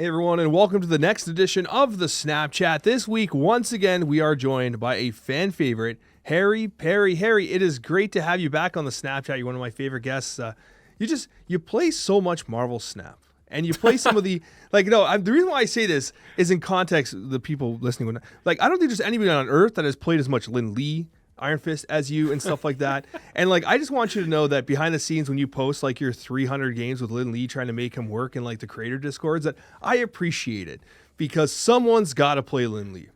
Hey everyone, and welcome to the next edition of the Snapchat. This week, once again, we are joined by a fan favorite, Harry Perry. Harry, it is great to have you back on the Snapchat. You're one of my favorite guests. You play so much Marvel Snap, and you play some of the the reason why I say this is in context. The people listening, I don't think there's anybody on Earth that has played as much Lin Lee Iron Fist as you and stuff like that. And I just want you to know that behind the scenes when you post your 300 games with Lin Lee trying to make him work in the creator discords, that I appreciate it because someone's got to play Lin Lee.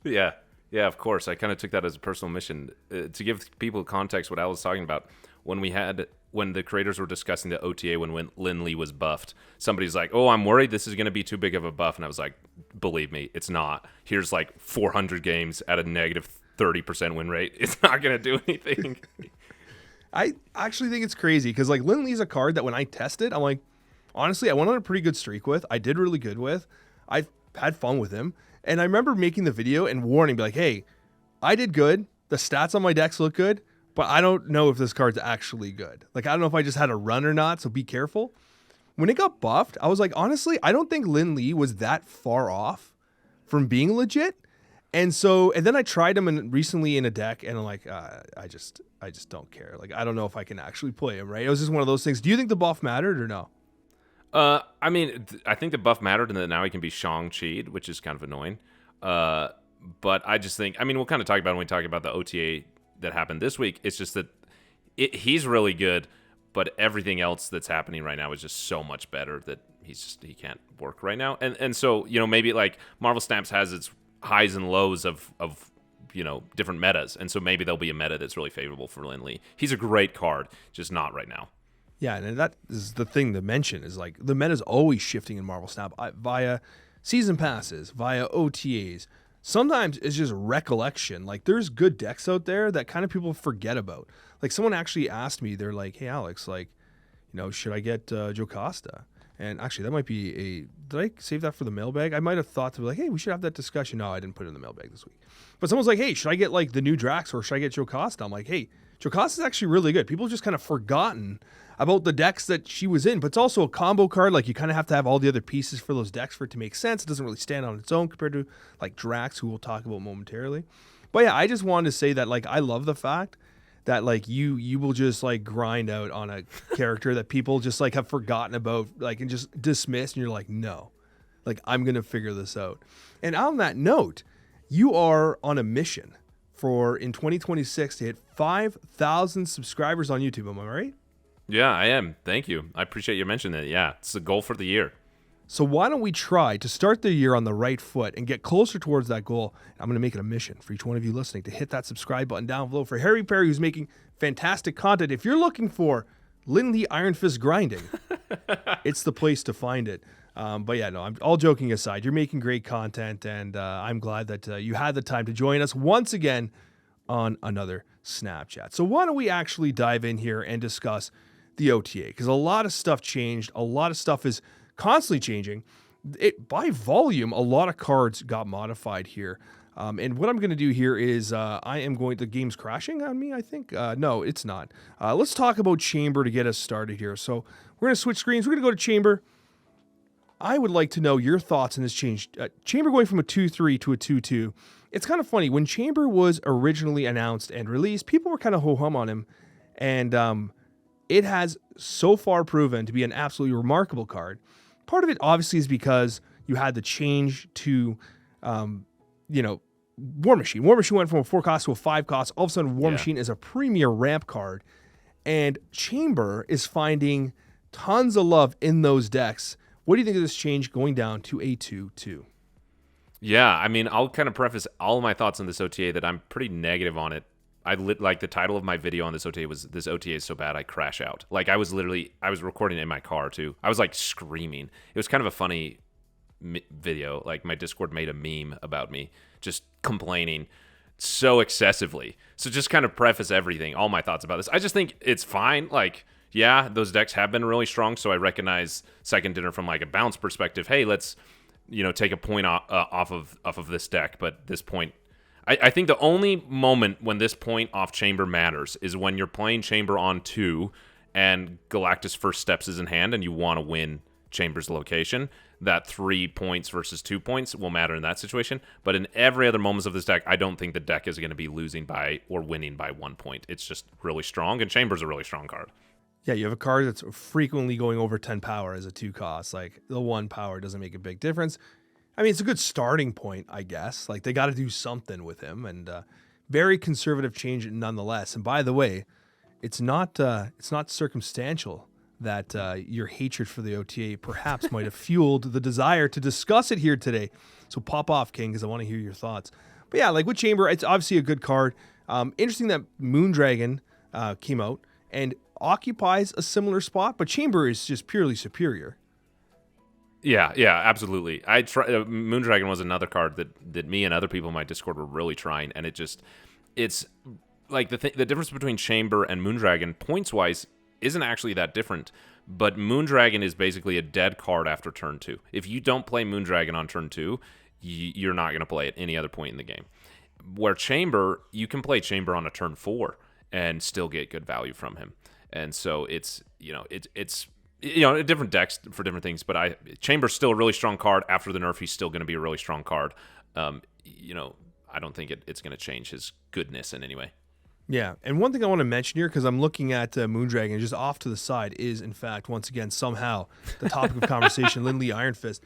Yeah, of course. I kind of took that as a personal mission to give people context what I was talking about when the creators were discussing the OTA when Lin Lee was buffed. Somebody's like, "Oh, I'm worried this is going to be too big of a buff," and I was like, "Believe me, it's not. Here's 400 games at a negative 30% win rate. It's not going to do anything." I actually think it's crazy because Lin Lee's a card that when I tested, I'm like, honestly, I went on a pretty good streak with. I did really good with. I've had fun with him. And I remember making the video and warning, hey, I did good. The stats on my decks look good, but I don't know if this card's actually good. I don't know if I just had a run or not, so be careful. When it got buffed, I was like, honestly, I don't think Lin Lee was that far off from being legit. And then I tried him recently in a deck, and I'm like, I just don't care. I don't know if I can actually play him, right? It was just one of those things. Do you think the buff mattered or no? I think the buff mattered, and that now he can be Shang Chi, which is kind of annoying. But I just think, we'll kind of talk about it when we talk about the OTA that happened this week. It's just that he's really good, but everything else that's happening right now is just so much better that he can't work right now. And so, maybe Marvel Snaps has its highs and lows of different metas, and so maybe there'll be a meta that's really favorable for Lin Lee. He's a great card, just not right now. Yeah, and that is the thing to mention is the meta's always shifting in Marvel Snap via season passes, via OTAs. Sometimes it's just recollection. There's good decks out there that kind of people forget about. Someone actually asked me, they're like, "Hey Alex, should I get Jocasta?" And actually, that might be did I save that for the mailbag? I might have thought to be hey, we should have that discussion. No, I didn't put it in the mailbag this week. But someone's like, "Hey, should I get the new Drax or should I get Jocasta?" I'm like, "Hey, Jocasta is actually really good." People just kind of forgotten about the decks that she was in. But it's also a combo card. You kind of have to have all the other pieces for those decks for it to make sense. It doesn't really stand on its own compared to Drax, who we'll talk about momentarily. But yeah, I just wanted to say that I love the fact that you will just grind out on a character that people just have forgotten about and just dismiss, and you're like, no, I'm gonna figure this out. And on that note, you are on a mission in 2026 to hit 5,000 subscribers on YouTube. Am I right? Yeah, I am. Thank you. I appreciate you mentioning it. Yeah, it's the goal for the year. So why don't we try to start the year on the right foot and get closer towards that goal? I'm going to make it a mission for each one of you listening to hit that subscribe button down below for Harry Perry, who's making fantastic content. If you're looking for Lin Lee Iron Fist grinding, it's the place to find it. But yeah, no, I'm all joking aside. You're making great content, and I'm glad that you had the time to join us once again on another Snapchat. So why don't we actually dive in here and discuss the OTA? Because a lot of stuff changed. A lot of stuff is constantly changing. By volume, a lot of cards got modified here. And what I'm going to do here is the game's crashing on me, I think. No, it's not. Let's talk about Chamber to get us started here. So we're going to switch screens. We're going to go to Chamber. I would like to know your thoughts on this change. Chamber going from a 2-3 to a 2-2. It's kind of funny. When Chamber was originally announced and released, people were kind of ho-hum on him. And it has so far proven to be an absolutely remarkable card. Part of it obviously is because you had the change to, War Machine. War Machine went from a 4 cost to a 5 cost. All of a sudden, War Machine is a premier ramp card. And Chamber is finding tons of love in those decks. What do you think of this change going down to a 2-2? Yeah, I'll kind of preface all of my thoughts on this OTA that I'm pretty negative on it. The title of my video on this OTA was, "This OTA is so bad I crash out." I was recording it in my car too. I was screaming. It was kind of a funny video. My Discord made a meme about me just complaining so excessively. So just kind of preface everything, all my thoughts about this. I just think it's fine. Yeah, those decks have been really strong. So I recognize Second Dinner from a bounce perspective. Hey, let's take a point off of this deck. But this point, I think the only moment when this point off Chamber matters is when you're playing Chamber on 2 and Galactus First Steps is in hand and you want to win Chamber's location, that 3 points versus 2 points will matter in that situation. But in every other moments of this deck, I don't think the deck is going to be losing by or winning by 1 point. It's just really strong, and Chamber's a really strong card. Yeah, you have a card that's frequently going over 10 power as a 2 cost. Like, the 1 power doesn't make a big difference. I mean, it's a good starting point, I guess. Like, they got to do something with him, and very conservative change nonetheless. And by the way, it's not circumstantial that your hatred for the OTA perhaps might have fueled the desire to discuss it here today. So pop off, King, because I want to hear your thoughts. But yeah, like with Chamber, it's obviously a good card. Interesting that Moondragon came out and occupies a similar spot, but Chamber is just purely superior. Yeah, absolutely. Moondragon was another card that me and other people in my Discord were really trying, and it's like the difference between Chamber and Moondragon points wise isn't actually that different. But Moondragon is basically a dead card after turn 2. If you don't play Moondragon on turn 2, you're not going to play at any other point in the game. Where Chamber, you can play Chamber on a turn 4 and still get good value from him. And so it's different decks for different things, but Chamber's still a really strong card. After the nerf, he's still going to be a really strong card. I don't think it's going to change his goodness in any way. Yeah, and one thing I want to mention here, because I'm looking at Moondragon, just off to the side, is, in fact, once again, somehow, the topic of conversation, Lindley Iron Fist.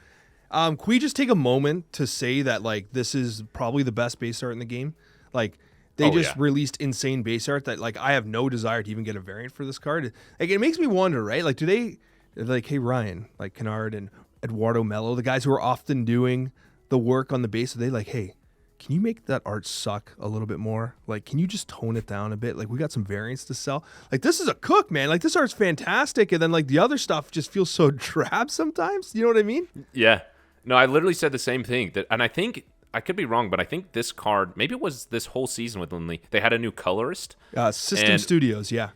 Can we just take a moment to say that, like, this is probably the best base art in the game? Like, they released insane base art that, like, I have no desire to even get a variant for this card. Like, it makes me wonder, right? Like, they're like, hey, Ryan, like, Kennard and Eduardo Mello, the guys who are often doing the work on the base, are they like, hey, can you make that art suck a little bit more? Like, can you just tone it down a bit? Like, we got some variants to sell. Like, this is a cook, man. Like, this art's fantastic. And then, like, the other stuff just feels so drab sometimes. You know what I mean? Yeah. No, I literally said the same thing. And I think, I could be wrong, but I think this card, maybe it was this whole season with Lindley, they had a new colorist. System Studios, yeah.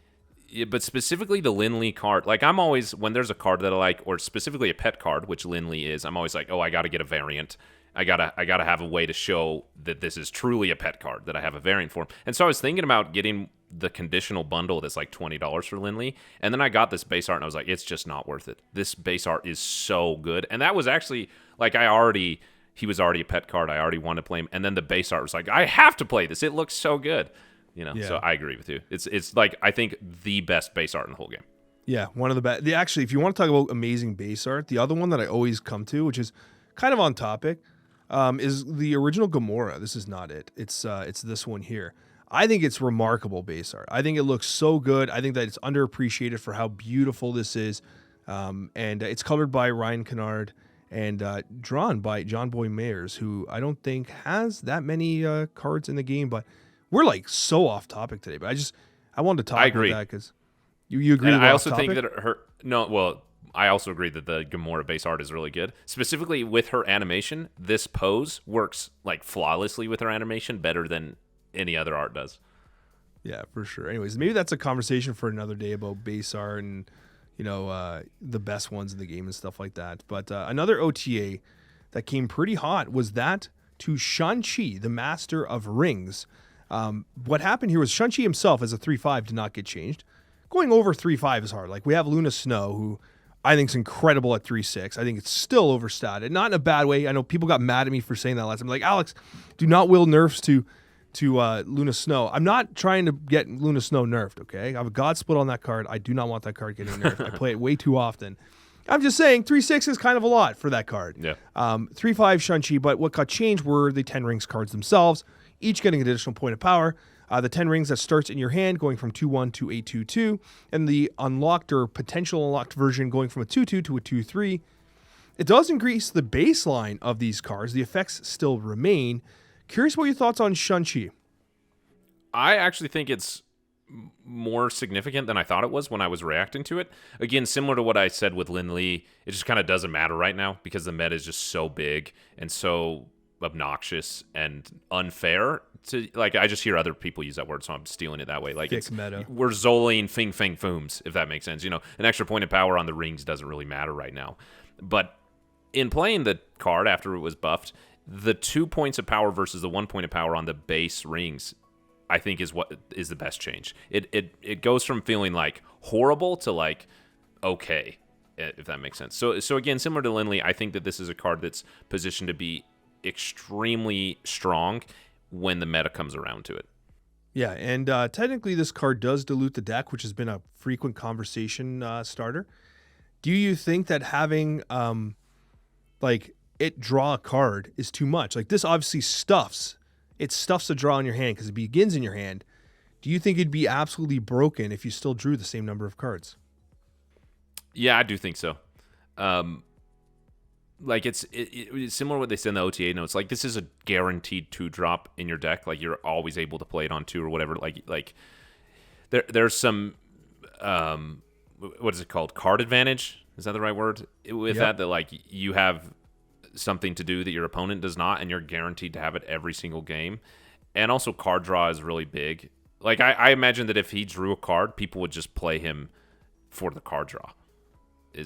Yeah, but specifically the Lindley card, like I'm always, when there's a card that I like, or specifically a pet card, which Lindley is, I'm always like, oh, I got to get a variant. I gotta have a way to show that this is truly a pet card, that I have a variant for him. And so I was thinking about getting the conditional bundle that's like $20 for Lindley, and then I got this base art, and I was like, it's just not worth it. This base art is so good. And that was actually, like, he was already a pet card. I already wanted to play him. And then the base art was like, I have to play this. It looks so good. So I agree with you. It's like, I think the best base art in the whole game. Yeah, one of the best. Actually, if you want to talk about amazing base art, the other one that I always come to, which is kind of on topic, is the original Gamora. This is not it. It's this one here. I think it's remarkable base art. I think it looks so good. I think that it's underappreciated for how beautiful this is. And it's colored by Ryan Kennard and drawn by John Boy Mayers, who I don't think has that many cards in the game. But we're like so off topic today. But I wanted to talk about that because you agree. And I also think that I also agree that the Gamora base art is really good. Specifically with her animation, this pose works like flawlessly with her animation, better than any other art does. Yeah, for sure. Anyways, maybe that's a conversation for another day about base art and the best ones in the game and stuff like that. But another OTA that came pretty hot was that to Shang Chi, the Master of Rings. What happened here was Shang Chi himself as a 3/5 did not get changed. Going over 3/5 is hard. Like, we have Luna Snow, who I think is incredible at 3/6. I think it's still overstated, not in a bad way. I know people got mad at me for saying that last time. Like, Alex, do not will nerfs to Luna Snow. I'm not trying to get Luna Snow nerfed, okay? I have a God split on that card. I do not want that card getting nerfed. I play it way too often. I'm just saying 3/6 is kind of a lot for that card. Yeah. 3/5 Shang-Chi, but what got changed were the 10 rings cards themselves, each getting an additional point of power. The 10 rings that starts in your hand going from 2/1 to a 2/2, and the unlocked or potential unlocked version going from a 2/2 to a 2/3. It does increase the baseline of these cards. The effects still remain. Curious what your thoughts on Shang-Chi. I actually think it's more significant than I thought it was when I was reacting to it. Again, similar to what I said with Lin Lee, it just kind of doesn't matter right now because the meta is just so big and so obnoxious and unfair. I just hear other people use that word, so I'm stealing it that way. Like, it's meta. We're Zoling Fing Fang Fooms, if that makes sense. An extra point of power on the rings doesn't really matter right now. But in playing the card after it was buffed, the 2 points of power versus the 1 point of power on the base rings, I think is what is the best change. It goes from feeling like horrible to like okay. if that makes sense. So again, similar to Lindley, I think that this is a card that's positioned to be extremely strong when the meta comes around to it. Yeah, and technically this card does dilute the deck, which has been a frequent conversation starter. Do you think that having it draw a card is too much? Like this obviously stuffs the draw in your hand because it begins in your hand. Do you think it'd be absolutely broken if you still drew the same number of cards? Yeah, I do think so. Like it's similar to what they said in the OTA notes. Like this is a guaranteed 2-drop in your deck. Like you're always able to play it on 2 or whatever. Like there's some what is it called? Card advantage? Is that the right word? With that like you have something to do that your opponent does not, and you're guaranteed to have it every single game. And also card draw is really big. Like I imagine that if he drew a card, people would just play him for the card draw.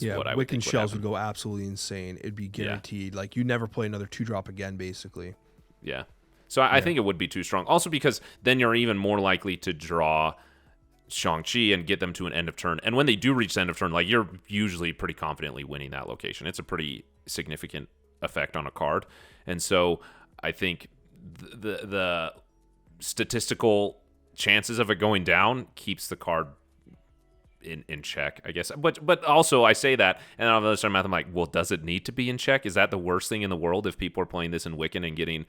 What I would think. Wiccan Shells would go absolutely insane. It'd be guaranteed. Like you never play another 2-drop again, basically. Yeah. So I think it would be too strong. Also because then you're even more likely to draw Shang Chi and get them to an end of turn. And when they do reach the end of turn, like you're usually pretty confidently winning that location. It's a pretty significant effect on a card. And so I think the statistical chances of it going down keeps the card in check, I guess. But also I say that, and on the other side of the math, I'm like, well, does it need to be in check? Is that the worst thing in the world if people are playing this in Wiccan and getting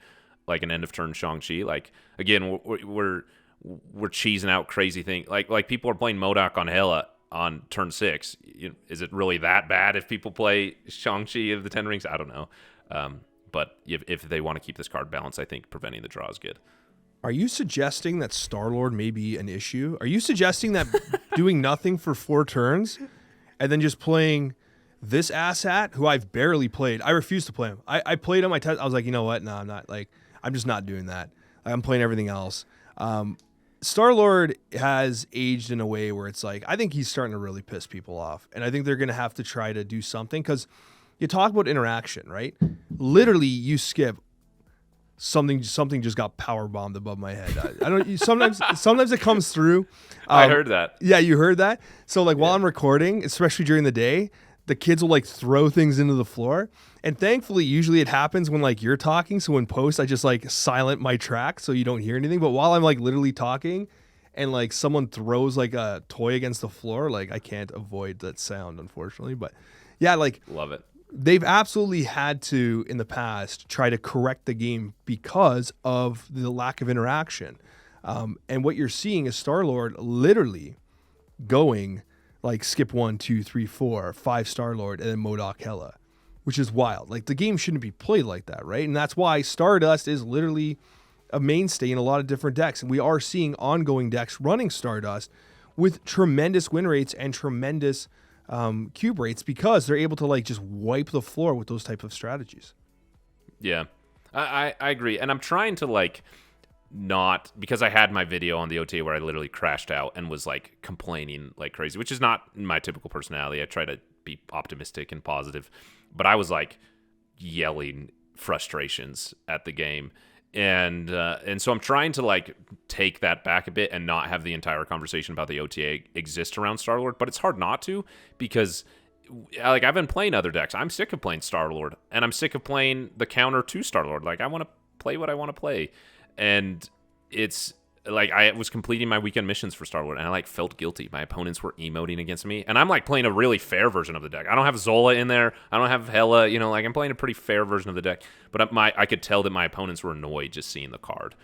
like an end of turn Shang-Chi? Like again, we're cheesing out crazy things. Like people are playing MODOK on Hela on turn 6. Is it really that bad if people play Shang-Chi of the Ten Rings? I don't know. But if they want to keep this card balanced, I think preventing the draw is good. Are you suggesting that Star-Lord may be an issue? Are you suggesting that doing nothing for 4 turns and then just playing this asshat, who I've barely played? I refuse to play him. I played him. I was like, you know what? No, I'm not. Like, I'm just not doing that. I'm playing everything else. Star-Lord has aged in a way where it's like, I think he's starting to really piss people off. And I think they're going to have to try to do something because you talk about interaction, right? Literally, you skip something just got power bombed above my head. I don't. Sometimes it comes through. I heard that. Yeah, you heard that. So like while I'm recording, especially during the day, the kids will like throw things into the floor. And thankfully, usually it happens when like you're talking. So in post, I just like silent my track so you don't hear anything. But while I'm like literally talking, and like someone throws like a toy against the floor, like I can't avoid that sound, unfortunately. But yeah, like love it. They've absolutely had to, in the past, try to correct the game because of the lack of interaction. And what you're seeing is Star-Lord literally going like skip 1, 2, 3, 4, 5 Star-Lord, and then MODOK Hela, which is wild. Like the game shouldn't be played like that, right? And that's why Stardust is literally a mainstay in a lot of different decks. And we are seeing ongoing decks running Stardust with tremendous win rates and tremendous cube rates because they're able to like just wipe the floor with those type of strategies. Yeah, I agree. And I'm trying to like not, because I had my video on the OTA where I literally crashed out and was like complaining like crazy, which is not my typical personality. I try to be optimistic and positive, but I was like yelling frustrations at the game. And so I'm trying to like take that back a bit and not have the entire conversation about the OTA exist around Star-Lord, but it's hard not to because like I've been playing other decks. I'm sick of playing Star-Lord and I'm sick of playing the counter to Star-Lord. Like I want to play what I want to play. And it's like I was completing my weekend missions for Star-Lord and I like felt guilty. My opponents were emoting against me and I'm like playing a really fair version of the deck. I don't have Zola in there. I don't have Hela, like I'm playing a pretty fair version of the deck, but I could tell that my opponents were annoyed just seeing the card.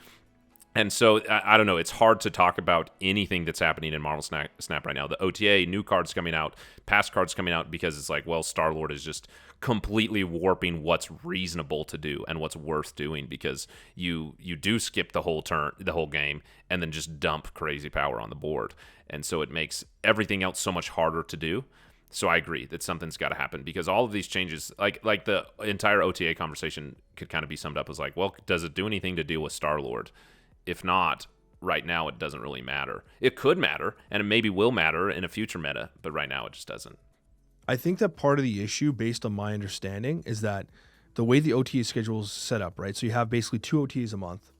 And so I don't know. It's hard to talk about anything that's happening in Marvel Snap right now. The OTA, new cards coming out, past cards coming out, because it's like, well, Star-Lord is just completely warping what's reasonable to do and what's worth doing because you do skip the whole game and then just dump crazy power on the board. And so it makes everything else so much harder to do. So I agree that something's got to happen because all of these changes, like the entire OTA conversation could kind of be summed up as like, well, does it do anything to deal with Star-Lord? If not, right now it doesn't really matter. It could matter, and it maybe will matter in a future meta, but right now it just doesn't. I think that part of the issue, based on my understanding, is that the way the OTA schedule is set up, right? So you have basically 2 OTAs a month,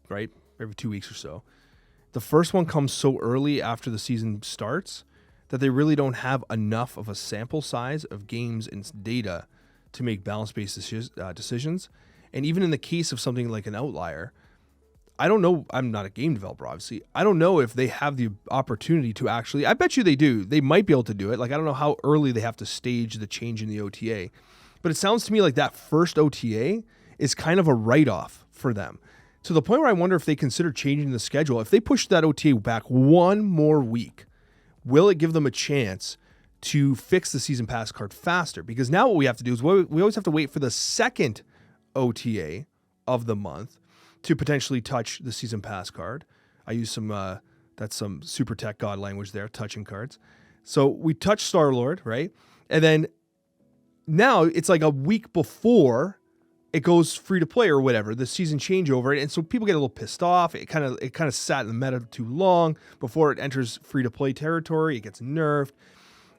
right? Every 2 weeks or so. The first one comes so early after the season starts that they really don't have enough of a sample size of games and data to make balance-based decisions. And even in the case of something like an Outlier, I don't know. I'm not a game developer, obviously. I don't know if they have the opportunity to actually. I bet you they do. They might be able to do it. Like, I don't know how early they have to stage the change in the OTA. But it sounds to me like that first OTA is kind of a write-off for them, to the point where I wonder if they consider changing the schedule. If they push that OTA back one more week, will it give them a chance to fix the season pass card faster? Because now what we have to do is we always have to wait for the second OTA of the month to potentially touch the season pass card. I use that's some super tech god language there, touching cards. So we touch Star-Lord, right? And then now it's like a week before it goes free to play or whatever, the season changeover. And so people get a little pissed off. It kind of sat in the meta too long before it enters free to play territory. It gets nerfed.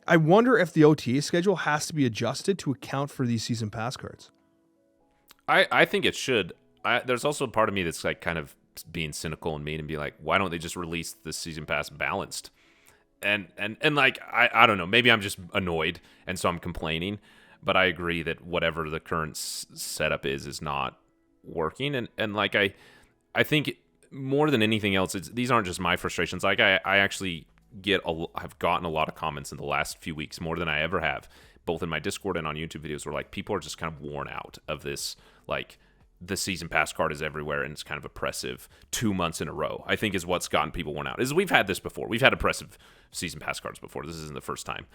I wonder if the OTA schedule has to be adjusted to account for these season pass cards. I think it should. There's also a part of me that's like kind of being cynical and mean and be like, why don't they just release the season pass balanced? And like, I don't know, maybe I'm just annoyed and so I'm complaining, but I agree that whatever the current setup is not working. And like, I think more than anything else, these aren't just my frustrations. Like I actually I've gotten a lot of comments in the last few weeks, more than I ever have, both in my Discord and on YouTube videos, where like people are just kind of worn out of this, like, the season pass card is everywhere and it's kind of oppressive 2 months in a row, I think is what's gotten people worn out. Is we've had this before. We've had oppressive season pass cards before. This isn't the first time.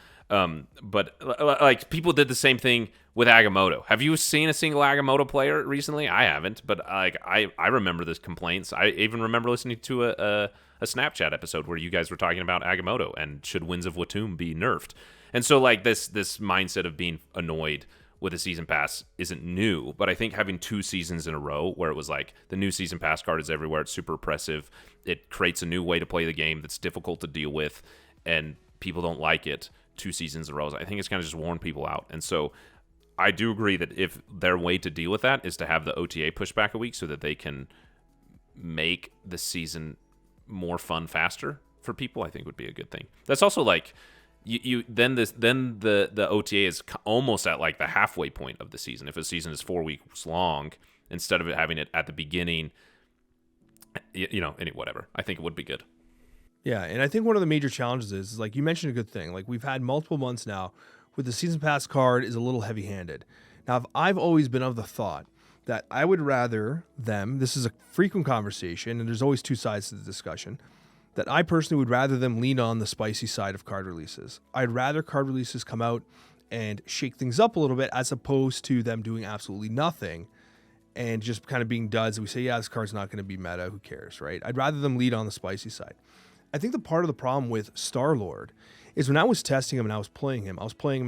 But like, people did the same thing with Agamotto. Have you seen a single Agamotto player recently? I haven't, but like I remember the complaints. I even remember listening to a Snapchat episode where you guys were talking about Agamotto and should Winds of Watum be nerfed. And so like this mindset of being annoyed with a season pass isn't new, but I think having 2 seasons in a row where it was like the new season pass card is everywhere, it's super oppressive, it creates a new way to play the game that's difficult to deal with, and people don't like it 2 seasons in a row, I think it's kind of just worn people out. And so I do agree that if their way to deal with that is to have the OTA push back a week so that they can make the season more fun faster for people, I think would be a good thing. That's also like, then the OTA is almost at like the halfway point of the season. If a season is 4 weeks long, instead of having it at the beginning, whatever. I think it would be good. Yeah, and I think one of the major challenges is like you mentioned a good thing. Like we've had multiple months now with the season pass card is a little heavy-handed. Now, I've always been of the thought that I would rather them. This is a frequent conversation, and there's always 2 sides to the discussion. That I personally would rather them lean on the spicy side of card releases. I'd rather card releases come out and shake things up a little bit as opposed to them doing absolutely nothing and just kind of being duds. And we say, yeah, this card's not going to be meta. Who cares, right? I'd rather them lead on the spicy side. I think the part of the problem with Star-Lord is when I was testing him and I was playing him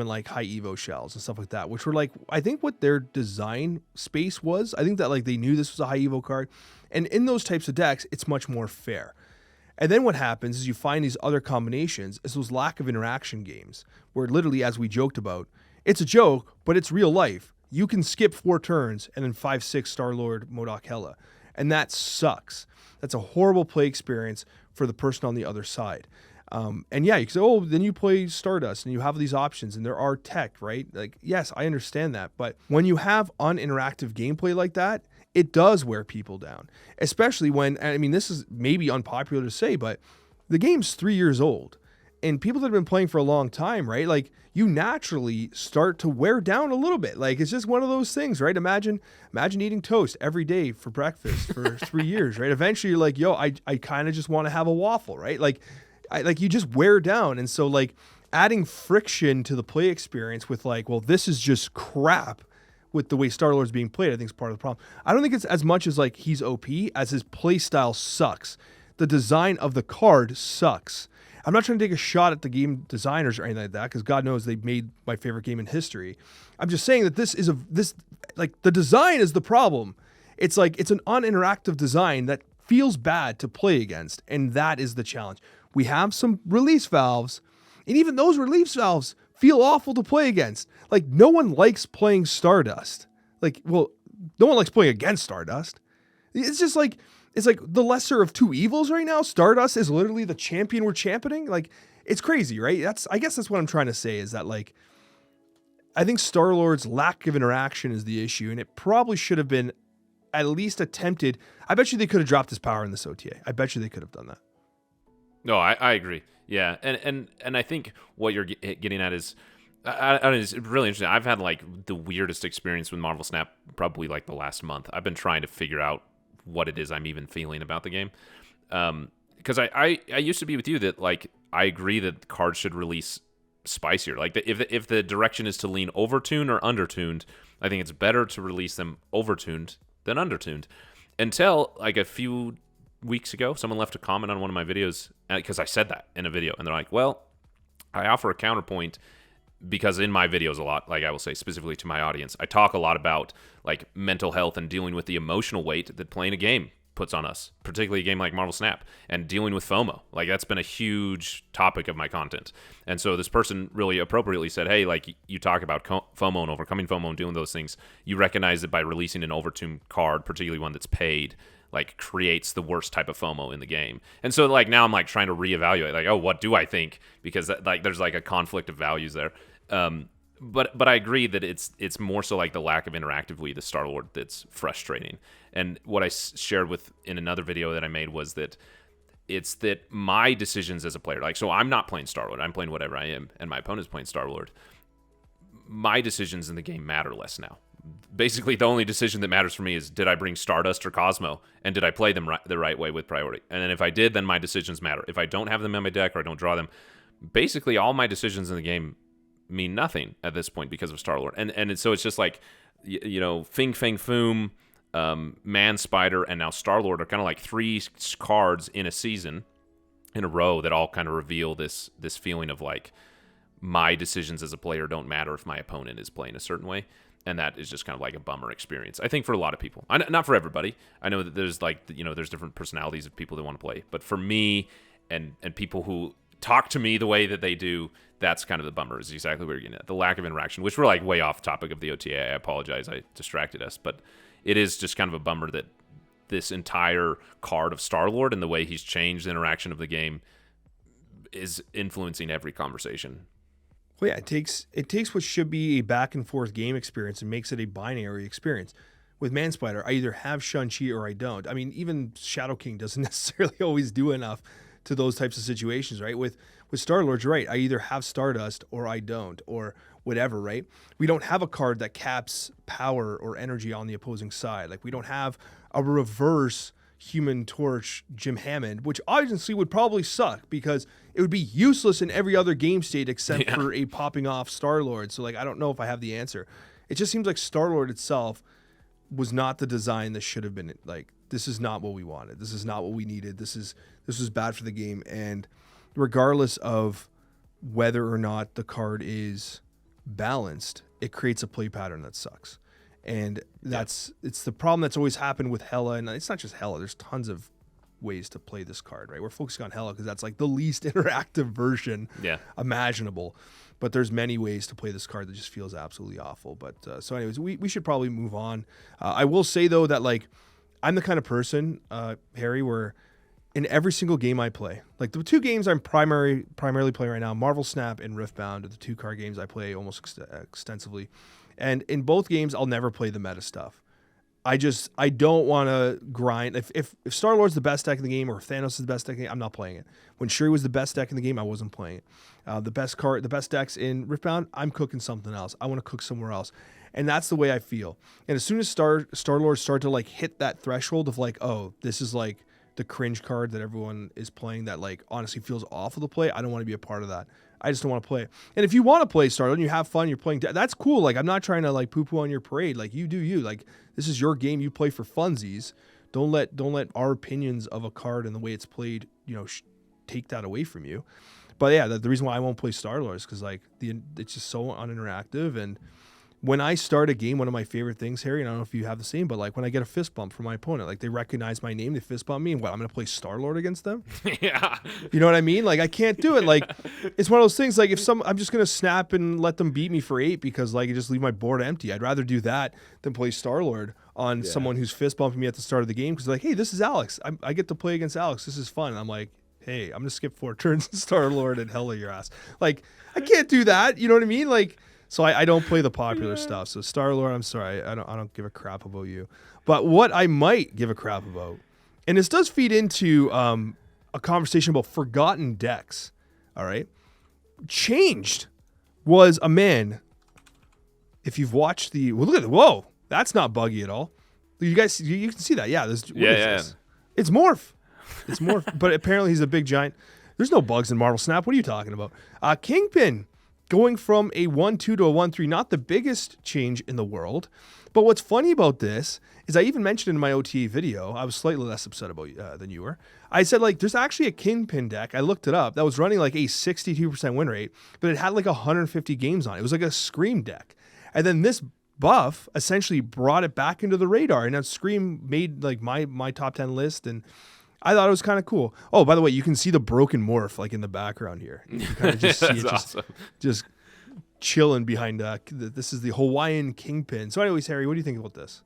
in like high Evo shells and stuff like that, which were like, I think what their design space was. I think that like they knew this was a high Evo card. And in those types of decks, it's much more fair. And then what happens is you find these other combinations, is those lack of interaction games, where literally, as we joked about, it's a joke, but it's real life. You can skip 4 turns and then 5/6 Star-Lord MODOK Hela. And that sucks. That's a horrible play experience for the person on the other side. And yeah, you can say, oh, then you play Stardust and you have these options and there are tech, right? Like, yes, I understand that. But when you have uninteractive gameplay like that, it does wear people down, especially when, I mean, this is maybe unpopular to say, but the game's 3 years old and people that have been playing for a long time, right? Like you naturally start to wear down a little bit. Like it's just one of those things, right? Imagine eating toast every day for breakfast for 3 years, right? Eventually you're like, yo, I kind of just want to have a waffle, right? Like you just wear down. And so like adding friction to the play experience with like, well, this is just crap. With the way Star-Lord's being played, I think is part of the problem. I don't think it's as much as like he's OP as his play style sucks. The design of the card sucks. I'm not trying to take a shot at the game designers or anything like that, because God knows they've made my favorite game in history. I'm just saying that this like the design is the problem. It's like it's an uninteractive design that feels bad to play against, and that is the challenge. We have some release valves, and even those release valves feel awful to play against. Like, no one likes playing Stardust. Like, well, no one likes playing against Stardust. It's just like, it's like the lesser of 2 evils right now. Stardust is literally the champion we're championing. Like, it's crazy, right? I guess that's what I'm trying to say is that like, I think Star-Lord's lack of interaction is the issue, and it probably should have been at least attempted. I bet you they could have dropped his power in this OTA. I bet you they could have done that. No, I agree. Yeah, and I think what you're getting at is, it's really interesting. I've had like the weirdest experience with Marvel Snap probably like the last month. I've been trying to figure out what it is I'm even feeling about the game. Because I used to be with you that like I agree that cards should release spicier. Like if the direction is to lean overtuned or undertuned, I think it's better to release them overtuned than undertuned. Until like a few weeks ago, someone left a comment on one of my videos because I said that in a video, and they're like, "Well, I offer a counterpoint because in my videos a lot, like I will say specifically to my audience, I talk a lot about like mental health and dealing with the emotional weight that playing a game puts on us, particularly a game like Marvel Snap, and dealing with FOMO. Like that's been a huge topic of my content. And so this person really appropriately said, hey, like you talk about FOMO and overcoming FOMO and doing those things. You recognize that by releasing an overtuned card, particularly one that's paid, like creates the worst type of FOMO in the game. And so like now I'm like trying to reevaluate, like, oh, what do I think? Because that, like there's like a conflict of values there. But I agree that it's more so like the lack of interactively the Star-Lord that's frustrating. And what I shared with in another video that I made was that it's that my decisions as a player, like, so I'm not playing Star-Lord, I'm playing whatever I am, and my opponent's playing Star-Lord. My decisions in the game matter less now. Basically, the only decision that matters for me is, did I bring Stardust or Cosmo, and did I play them the right way with priority? And then if I did, then my decisions matter. If I don't have them in my deck or I don't draw them, basically all my decisions in the game mean nothing at this point because of Star-Lord. And so it's just like, you know, Fing Fang Foom, Man Spider, and now Star-Lord are kind of like three cards in a season in a row that all kind of reveal this feeling of like, my decisions as a player don't matter if my opponent is playing a certain way. And that is just kind of like a bummer experience, I think, for a lot of people. Not for everybody. I know that there's like, you know, there's different personalities of people that want to play. But for me and people who talk to me the way that they do, that's kind of the bummer, is exactly what you're getting at. The lack of interaction, which we're like way off topic of the OTA. I apologize. I distracted us. But it is just kind of a bummer that this entire card of Star-Lord and the way he's changed the interaction of the game is influencing every conversation. Well, yeah, it takes what should be a back and forth game experience and makes it a binary experience. With Man Spider, I either have Shang Chi or I don't. I mean, even Shadow King doesn't necessarily always do enough to those types of situations, right? With Star-Lord, you're right. I either have Stardust or I don't, or whatever, right? We don't have a card that caps power or energy on the opposing side. Like we don't have a reverse Human Torch Jim Hammond, which obviously would probably suck because it would be useless in every other game state except for a popping off Star-Lord. So like, I don't know if I have the answer. It just seems like Star-Lord itself was not the design that should have been. Like, this is not what we wanted. This is not what we needed. This was bad for the game. And regardless of whether or not the card is balanced, it creates a play pattern that sucks. And it's the problem that's always happened with Hela, and it's not just Hela. There's tons of ways to play this card, right? We're focusing on Hela because that's like the least interactive version imaginable. But there's many ways to play this card that just feels absolutely awful. But so anyways, we should probably move on. I will say, though, that like I'm the kind of person, Harry, where in every single game I play, like the two games I'm primarily playing right now, Marvel Snap and Riftbound are the two card games I play almost extensively. And in both games, I'll never play the meta stuff. I don't want to grind. If Star-Lord's the best deck in the game, or if Thanos is the best deck in the game, I'm not playing it. When Shuri was the best deck in the game, I wasn't playing it. The best decks in Riftbound, I'm cooking something else. I want to cook somewhere else. And that's the way I feel. And as soon as Star-Lord start to like hit that threshold of like, oh, this is like the cringe card that everyone is playing that like honestly feels awful to play, I don't want to be a part of that. I just don't want to play. And if you want to play Star-Lord and you have fun, you're playing, that's cool. Like, I'm not trying to like poo-poo on your parade. Like, you do you. Like, this is your game. You play for funsies. Don't let our opinions of a card and the way it's played, you know, take that away from you. But yeah, the reason why I won't play Star-Lord is because like it's just so uninteractive. And when I start a game, one of my favorite things, Harry, and I don't know if you have the same, but like when I get a fist bump from my opponent, like they recognize my name, they fist bump me, and what, I'm going to play Star-Lord against them? Yeah. You know what I mean? Like I can't do it. Like it's one of those things, like I'm just going to snap and let them beat me for 8 because like I just leave my board empty. I'd rather do that than play Star-Lord on someone who's fist bumping me at the start of the game because like, hey, this is Alex. I get to play against Alex. This is fun. And I'm like, hey, I'm going to skip 4 turns and Star-Lord and hella your ass. Like, I can't do that. You know what I mean? Like, so I don't play the popular stuff. So Star-Lord, I'm sorry. I don't give a crap about you. But what I might give a crap about, and this does feed into a conversation about forgotten decks, all right? Changed was a man. If you've watched well, look at it. Whoa, that's not buggy at all. You guys, you can see that. Yeah, this? It's Morph. It's Morph. But apparently he's a big giant. There's no bugs in Marvel Snap. What are you talking about? Kingpin going from a 1-2 to a 1-3. Not the biggest change in the world. But what's funny about this is I even mentioned in my OTA video, I was slightly less upset about than you were. I said, like, there's actually a Kingpin deck. I looked it up. That was running like a 62% win rate, but it had like 150 games on it. It was like a Scream deck. And then this buff essentially brought it back into the radar. And now Scream made like my top 10 list. And I thought it was kind of cool. Oh, by the way, you can see the broken Morph like in the background here. You can kind of just see it awesome. just chilling behind. This is the Hawaiian Kingpin. So anyways, Harry, what do you think about this?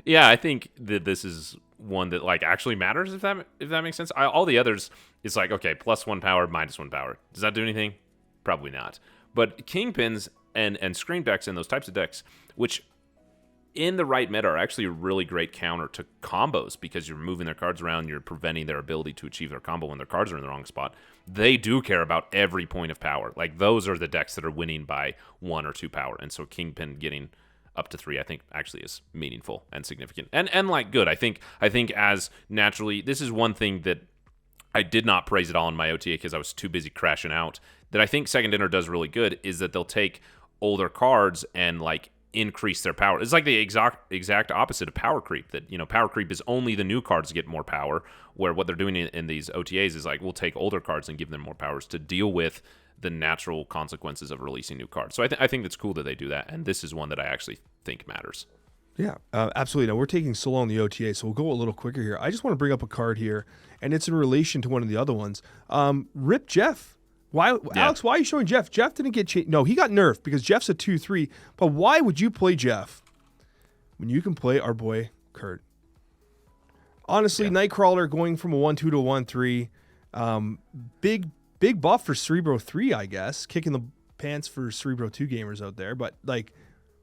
Yeah, I think that this is one that like actually matters, if that makes sense. All the others, it's like, okay, +1 power, -1 power. Does that do anything? Probably not. But Kingpins and Scream decks and those types of decks, which in the right meta are actually a really great counter to combos because you're moving their cards around, you're preventing their ability to achieve their combo when their cards are in the wrong spot. They do care about every point of power. Like, those are the decks that are winning by 1 or 2 power. And so Kingpin getting up to 3, I think, actually is meaningful and significant. And like, good. I think as naturally, this is one thing that I did not praise at all in my OTA because I was too busy crashing out, that I think Second Dinner does really good, is that they'll take older cards and like increase their power. It's like the exact opposite of power creep, that, you know, power creep is only the new cards get more power, where what they're doing in these OTAs is like, we'll take older cards and give them more powers to deal with the natural consequences of releasing new cards. So I think that's cool that they do that, and this is one that I actually think matters. Yeah, absolutely. Now, we're taking so long the OTA, so we'll go a little quicker here. I just want to bring up a card here, and it's in relation to one of the other ones. Rip Jeff. Why, yeah. Alex, why are you showing Jeff? Jeff didn't get changed. No, he got nerfed because Jeff's a 2-3. But why would you play Jeff when you can play our boy Kurt? Honestly, yeah. Nightcrawler going from a 1-2 to a 1-3. Big buff for Cerebro 3, I guess. Kicking the pants for Cerebro 2 gamers out there. But, like,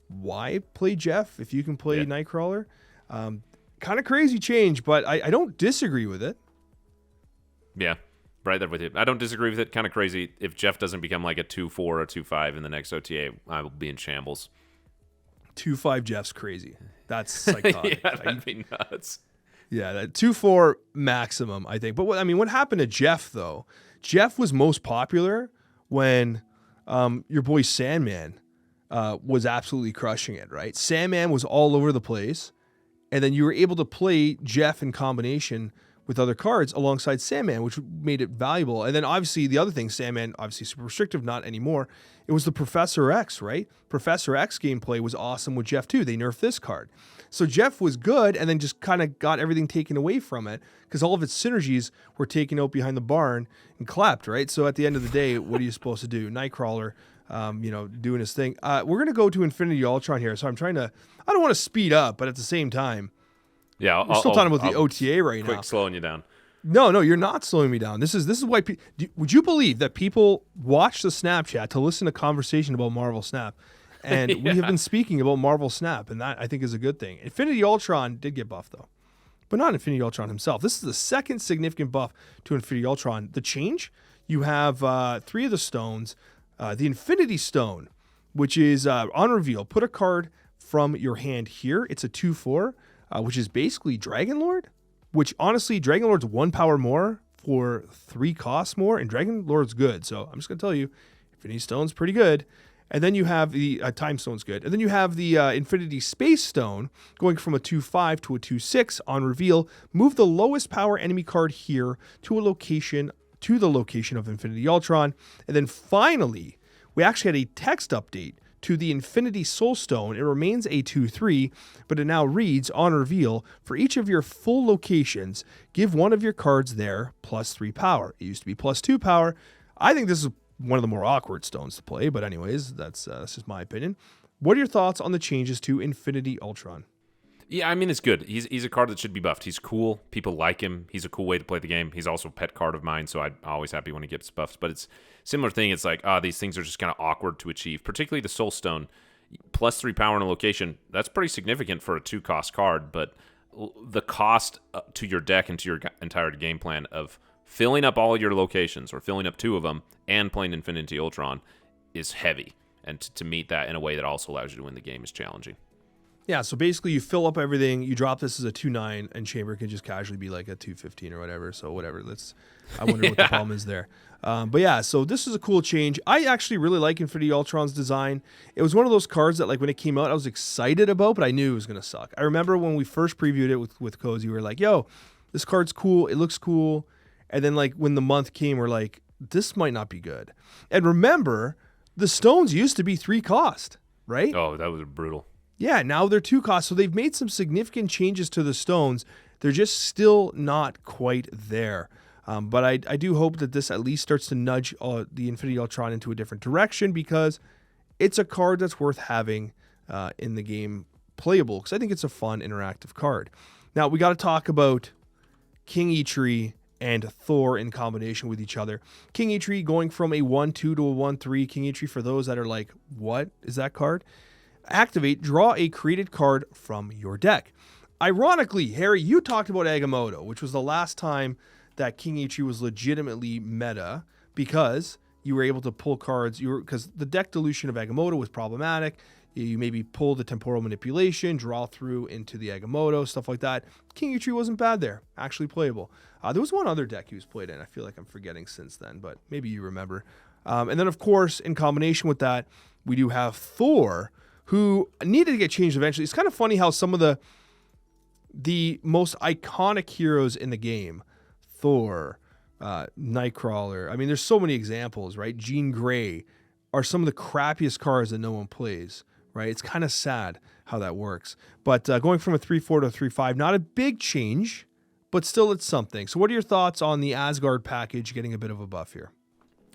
why play Jeff if you can play Nightcrawler? Kind of crazy change, but I don't disagree with it. Yeah. Right there with you. I don't disagree with it. Kind of crazy. If Jeff doesn't become like a 2-4 or 2-5 in the next OTA, I will be in shambles. 2-5 Jeff's crazy. That's psychotic. Yeah, that'd be nuts. Yeah, that 2-4 maximum, I think. But what happened to Jeff though? Jeff was most popular when your boy Sandman was absolutely crushing it, right? Sandman was all over the place, and then you were able to play Jeff in combination with other cards alongside Sandman, which made it valuable. And then obviously the other thing, Sandman, obviously super restrictive, not anymore. It was the Professor X, right? Professor X gameplay was awesome with Jeff too. They nerfed this card. So Jeff was good and then just kind of got everything taken away from it because all of its synergies were taken out behind the barn and clapped, right? So at the end of the day, what are you supposed to do? Nightcrawler, doing his thing. We're going to go to Infinity Ultron here. So I don't want to speed up, but at the same time, yeah, we're still talking about the OTA right now. Quick slowing you down. No, you're not slowing me down. This is why. Would you believe that people watch the Snapchat to listen to conversation about Marvel Snap, and we have been speaking about Marvel Snap, and that I think is a good thing. Infinity Ultron did get buffed though, but not Infinity Ultron himself. This is the second significant buff to Infinity Ultron. The change: you have 3 of the stones, the Infinity Stone, which is on reveal. Put a card from your hand here. It's a 2/4. Which is basically Dragon Lord, which honestly, Dragon Lord's 1 power more for 3 costs more, and Dragon Lord's good. So I'm just going to tell you, Infinity Stone's pretty good. And then you have the Time Stone's good. And then you have the Infinity Space Stone going from a 2/5 to a 2/6 on reveal. Move the lowest power enemy card here to the location of Infinity Ultron. And then finally, we actually had a text update to the Infinity Soul Stone. It remains a 2/3, but it now reads on reveal, for each of your full locations, give one of your cards there +3 power. It used to be +2 power. I think this is one of the more awkward stones to play, but anyways, that's just my opinion. What are your thoughts on the changes to Infinity Ultron? Yeah, I mean, it's good. He's a card that should be buffed. He's cool. People like him. He's a cool way to play the game. He's also a pet card of mine, so I'm always happy when he gets buffed. But it's similar thing. It's like, these things are just kind of awkward to achieve, particularly the Soul Stone. +3 power in a location, that's pretty significant for a 2-cost card, but the cost to your deck and to your entire game plan of filling up all your locations or filling up 2 of them and playing Infinity Ultron is heavy. And to meet that in a way that also allows you to win the game is challenging. Yeah, so basically you fill up everything, you drop this as a 2/9, and Chamber can just casually be like a 2/15 or whatever. So whatever, I wonder what the problem is there. But yeah, so this is a cool change. I actually really like Infinity Ultron's design. It was one of those cards that, like, when it came out, I was excited about, but I knew it was going to suck. I remember when we first previewed it with Cozy, we were like, yo, this card's cool, it looks cool. And then, like, when the month came, we're like, this might not be good. And remember, the stones used to be 3 cost, right? Oh, that was brutal. Yeah, now they're 2 cost, so they've made some significant changes to the stones. They're just still not quite there. But I do hope that this at least starts to nudge the Infinity Ultron into a different direction, because it's a card that's worth having in the game playable, because I think it's a fun, interactive card. Now, we got to talk about King Eitri and Thor in combination with each other. King Eitri going from a 1/2 to a 1/3. King Eitri, for those that are like, what is that card? Activate, draw a created card from your deck. Ironically, Harry, you talked about Agamotto, which was the last time that King Eitri was legitimately meta, because you were able to pull cards. Because the deck dilution of Agamotto was problematic. You maybe pull the temporal manipulation, draw through into the Agamotto, stuff like that. King Eitri wasn't bad there, actually playable. There was one other deck he was played in. I feel like I'm forgetting since then, but maybe you remember. And then, of course, in combination with that, we do have Thor, who needed to get changed eventually. It's kind of funny how some of the most iconic heroes in the game, Thor, Nightcrawler, I mean, there's so many examples, right? Jean Grey are some of the crappiest cards that no one plays, right? It's kind of sad how that works. But going from a 3/4 to a 3/5, not a big change, but still it's something. So what are your thoughts on the Asgard package getting a bit of a buff here?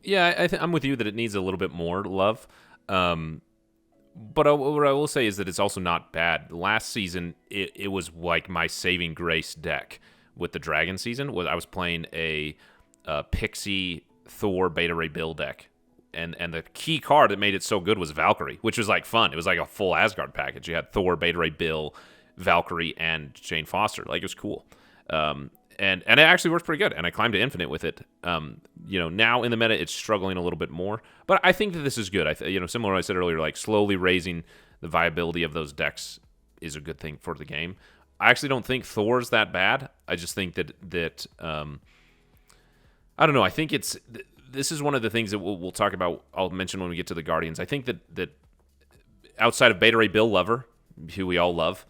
Yeah, I'm with you that it needs a little bit more love. But what I will say is that it's also not bad. Last season, it was like my saving grace deck with the Dragon season. I was playing a Pixie Thor Beta Ray Bill deck. And the key card that made it so good was Valkyrie, which was like fun. It was like a full Asgard package. You had Thor, Beta Ray Bill, Valkyrie, and Jane Foster. Like, it was cool. And it actually works pretty good, and I climbed to Infinite with it. Now in the meta, it's struggling a little bit more, but I think that this is good. Similar to what I said earlier, like slowly raising the viability of those decks is a good thing for the game. I actually don't think Thor's that bad. I just think that I don't know. I think this is one of the things that we'll talk about. I'll mention when we get to the Guardians. I think that outside of Beta Ray Bill Lover, who we all love.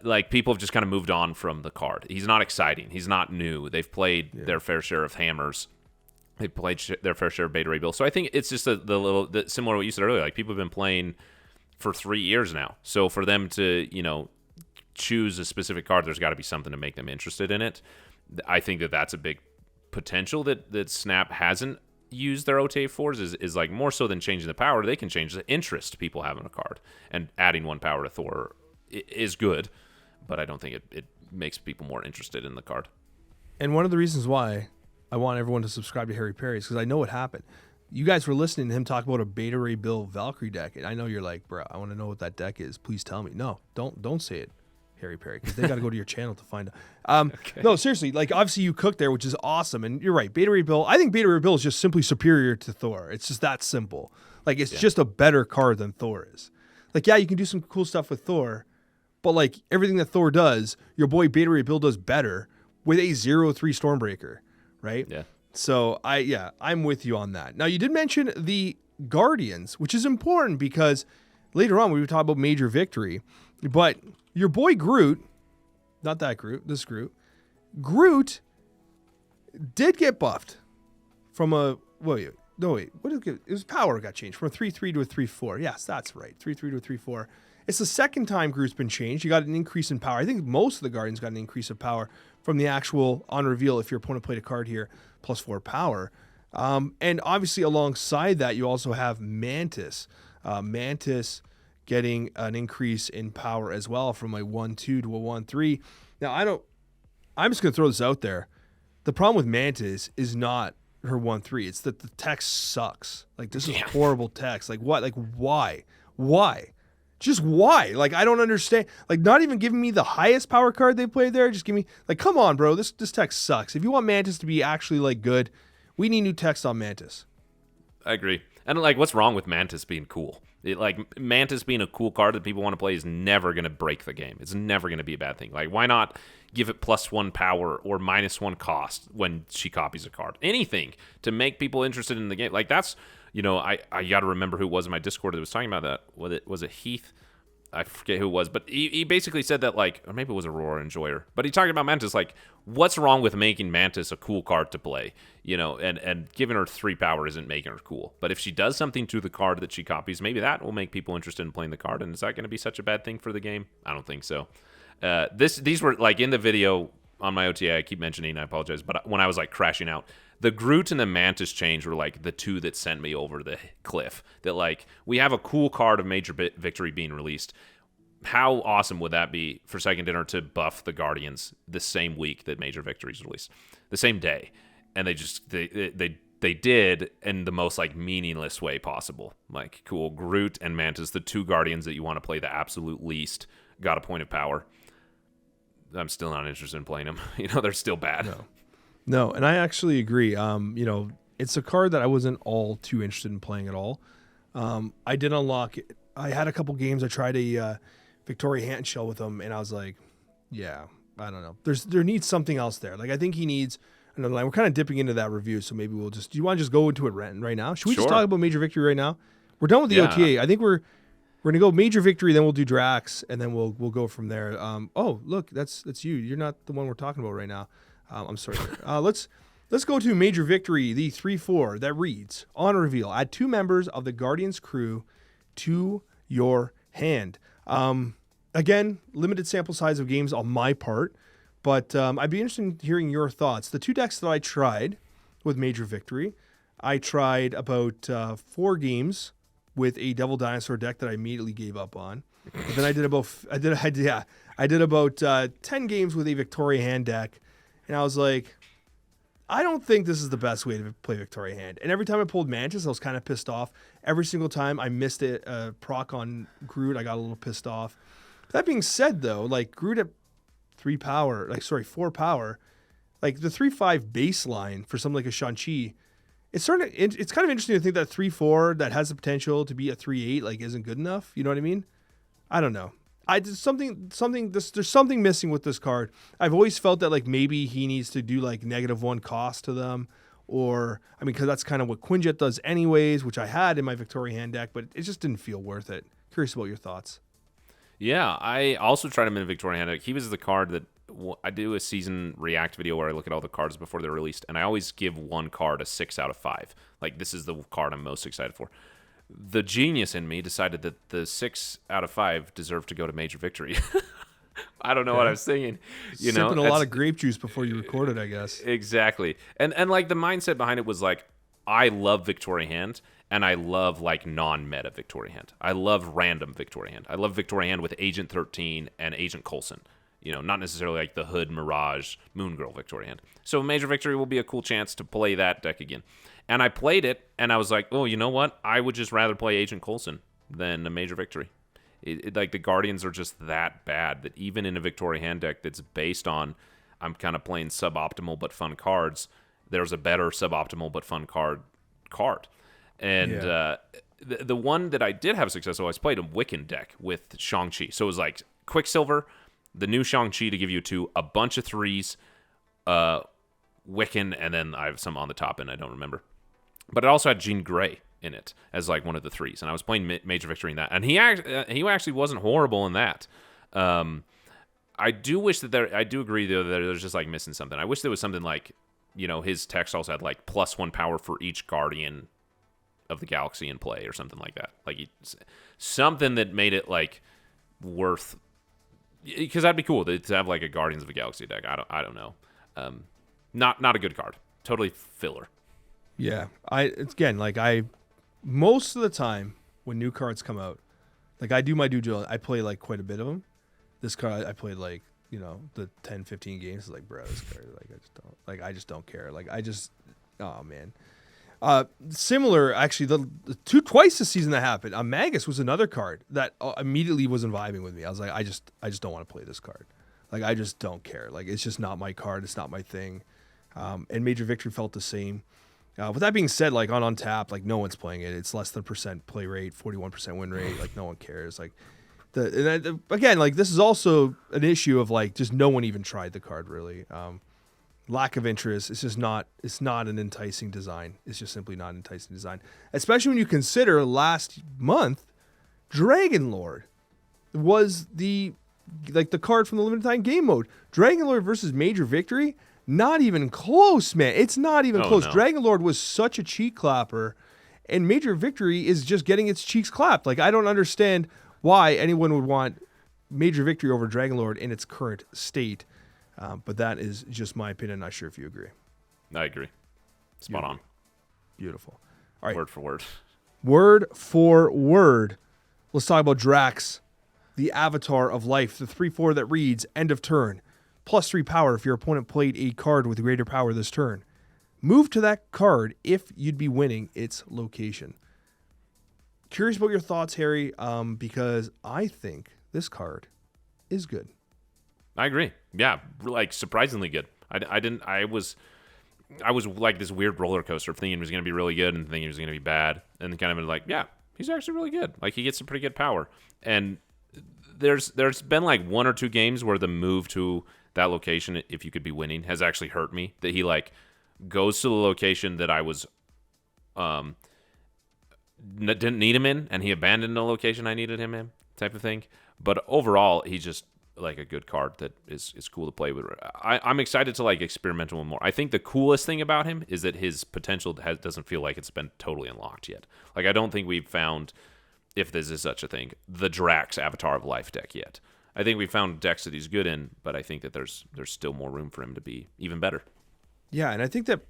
Like, people have just kind of moved on from the card. He's not exciting. He's not new. They've played their fair share of hammers. They've played their fair share of Beta Ray Bill. So I think it's just similar to what you said earlier. Like, people have been playing for 3 years now. So for them to, choose a specific card, there's got to be something to make them interested in it. I think that's a big potential that Snap hasn't used their OTA fours is like more so than changing the power. They can change the interest people have in a card, and adding 1 power to Thor is good, but I don't think it makes people more interested in the card. And one of the reasons why I want everyone to subscribe to Harry Perry is because I know what happened. You guys were listening to him talk about a Beta Ray Bill Valkyrie deck, and I know you're like, bro, I want to know what that deck is. Please tell me. No, don't say it, Harry Perry, because they got to go to your channel to find out. Okay. No, seriously, like, obviously you cooked there, which is awesome, and you're right. Beta Ray Bill, I think Beta Ray Bill is just simply superior to Thor. It's just that simple. Like, it's just a better card than Thor is. Like, yeah, you can do some cool stuff with Thor, but like everything that Thor does, your boy Beta Ray Bill does better with a 0/3 Stormbreaker, right? Yeah. So I'm with you on that. Now, you did mention the Guardians, which is important because later on we would talk about major victory, but your boy Groot, not that Groot, this Groot did get buffed from a what did it get? It was power got changed from a 3/3 to a 3/4. Yes, that's right, 3/3 to a 3/4. It's the second time Groot's been changed. You got an increase in power. I think most of the Guardians got an increase of power from the actual on reveal. If your opponent played a card here, +4 power. And obviously alongside that, you also have Mantis. Mantis getting an increase in power as well from a 1-2 to a 1-3. Now, I'm just going to throw this out there. The problem with Mantis is not her 1-3. It's that the text sucks. Like, this is horrible text. Like, what? Like, why? Why? Just why? Like, I don't understand. Like, not even giving me the highest power card they played there. Just give me, like, come on, bro. This text sucks. If you want Mantis to be actually, like, good, we need new text on Mantis. I agree. And, like, what's wrong with Mantis being cool? Mantis being a cool card that people want to play is never going to break the game. It's never going to be a bad thing. Like, why not give it +1 power or -1 cost when she copies a card? Anything to make people interested in the game. Like, that's, I got to remember who it was in my Discord that was talking about that. Was it Heath? I forget who it was, but he basically said that, like, or maybe it was Aurora Enjoyer, but he talked about Mantis, like, what's wrong with making Mantis a cool card to play, and giving her 3 power isn't making her cool. But if she does something to the card that she copies, maybe that will make people interested in playing the card. And is that going to be such a bad thing for the game? I don't think so. These were, like, in the video on my OTA, I keep mentioning, I apologize, but when I was, like, crashing out, the Groot and the Mantis change were, like, the two that sent me over the cliff. That, like, we have a cool card of Major Victory being released. How awesome would that be for Second Dinner to buff the Guardians the same week that Major Victory is released? The same day. And they did in the most, like, meaningless way possible. Like, cool, Groot and Mantis, the two Guardians that you want to play the absolute least, got a point of power. I'm still not interested in playing them. They're still bad. No, and I actually agree. It's a card that I wasn't all too interested in playing at all. I did unlock it. I had a couple games. I tried a Victoria hand shell with him, and I was like, yeah, I don't know. There needs something else there. Like, I think he needs another line. We're kind of dipping into that review, so maybe do you want to just go into it right now? Should we just talk about Major Victory right now? We're done with the OTA. I think we're going to go Major Victory, then we'll do Drax, and then we'll go from there. Oh, look, that's you. You're not the one we're talking about right now. I'm sorry. Let's go to Major Victory, the 3/4 that reads, on reveal, add 2 members of the Guardians crew to your hand. Again, limited sample size of games on my part, but I'd be interested in hearing your thoughts. The 2 decks that I tried with Major Victory, I tried about 4 games with a Devil Dinosaur deck that I immediately gave up on. But then I did about 10 games with a Victoria hand deck, and I was like, I don't think this is the best way to play Victoria hand. And every time I pulled Mantis, I was kind of pissed off. Every single time I missed it, proc on Groot, I got a little pissed off. That being said, though, like, Groot at 4 power, like the 3/5 baseline for something like a Shang Chi, it's kind of interesting to think that 3/4 that has the potential to be a 3/8 like isn't good enough. You know what I mean? I don't know. There's something missing with this card. I've always felt that, like, maybe he needs to do, like, -1 cost to them, or because that's kind of what Quinjet does anyways, which I had in my Victoria hand deck, but it just didn't feel worth it. Curious about your thoughts. Yeah, I also tried him in a Victoria hand deck. He was the card that I do a season react video where I look at all the cards before they're released, and I always give one card a 6 out of 5. Like, this is the card I'm most excited for. The genius in me decided that the 6 out of 5 deserved to go to Major Victory. I don't know what I was thinking. Sipping a lot of grape juice before you recorded, I guess. Exactly. And like, the mindset behind it was like, I love Victoria hand, and I love, like, non-meta Victoria hand. I love random Victoria hand. I love Victoria hand with Agent 13 and Agent Coulson. Not necessarily like the Hood, Mirage, Moon Girl Victoria hand. So Major Victory will be a cool chance to play that deck again. And I played it, and I was like, oh, you know what? I would just rather play Agent Coulson than a Major Victory. Like, the Guardians are just that bad that even in a Victoria hand deck that's based on, I'm kind of playing suboptimal but fun cards, there's a better suboptimal but fun card. And the one that I did have success with, I played a Wiccan deck with Shang Chi. So it was like Quicksilver, the new Shang Chi to give you 2, a bunch of 3s, Wiccan, and then I have some on the top end, I don't remember. But it also had Jean Grey in it as, like, one of the 3s, and I was playing Major Victory in that. And he actually wasn't horrible in that. I do wish that I do agree, though, that there's just, like, missing something. I wish there was something like, his text also had, like, +1 power for each Guardian of the Galaxy in play or something like that. Like, something that made it, like, worth, because that'd be cool to have, like, a Guardians of the Galaxy deck. I don't know. Not a good card. Totally filler. Yeah. Most of the time when new cards come out, Like I do my due diligence. I play like quite a bit of them. This card I played like, you know, the 10, 15 games. It's like, bro, this card, like I just don't care. Like I just, oh man. Similar, actually, twice this season that happened. Magus was another card that immediately wasn't vibing with me. I was like, I just don't want to play this card. Like I just don't care. Like it's just not my card. It's not my thing. And Major Victory felt the same. With that being said, like on tap, like no one's playing it. It's less than % play rate, 41% win rate. Like no one cares. Like again, like this is also an issue of like just no one even tried the card really. Lack of interest. It's just not. It's not an enticing design. It's just simply not an enticing design. Especially when you consider last month, Dragon Lord was the card from the limited time game mode. Dragon Lord versus Major Victory. Not even close, man. It's not even close. No. Dragon Lord was such a cheek clapper, and Major Victory is just getting its cheeks clapped. Like I don't understand why anyone would want Major Victory over Dragon Lord in its current state. But that is just my opinion. Not sure if you agree. I agree. Spot on. Beautiful. All right. Word for word. Word for word. Let's talk about Drax, the avatar of life. The 3/4 that reads, end of turn. +3 power if your opponent played a card with greater power this turn. Move to that card if you'd be winning its location. Curious about your thoughts, Harry, because I think this card is good. I agree. Yeah, like surprisingly good. I was like this weird roller coaster of thinking it was going to be really good and thinking it was going to be bad, and kind of like, yeah, he's actually really good. Like he gets some pretty good power. And there's been like 1 or 2 games where the move to that location, if you could be winning, has actually hurt me. That he like goes to the location that I was didn't need him in, and he abandoned the location I needed him in, type of thing. But overall, he's just like a good card that is cool to play with. I'm excited to like experiment with more. I think the coolest thing about him is that his potential doesn't feel like it's been totally unlocked yet. Like I don't think we've found, if this is such a thing, the Drax Avatar of Life deck yet. I think we found decks that he's good in, but I think that there's still more room for him to be even better. Yeah, and I think that,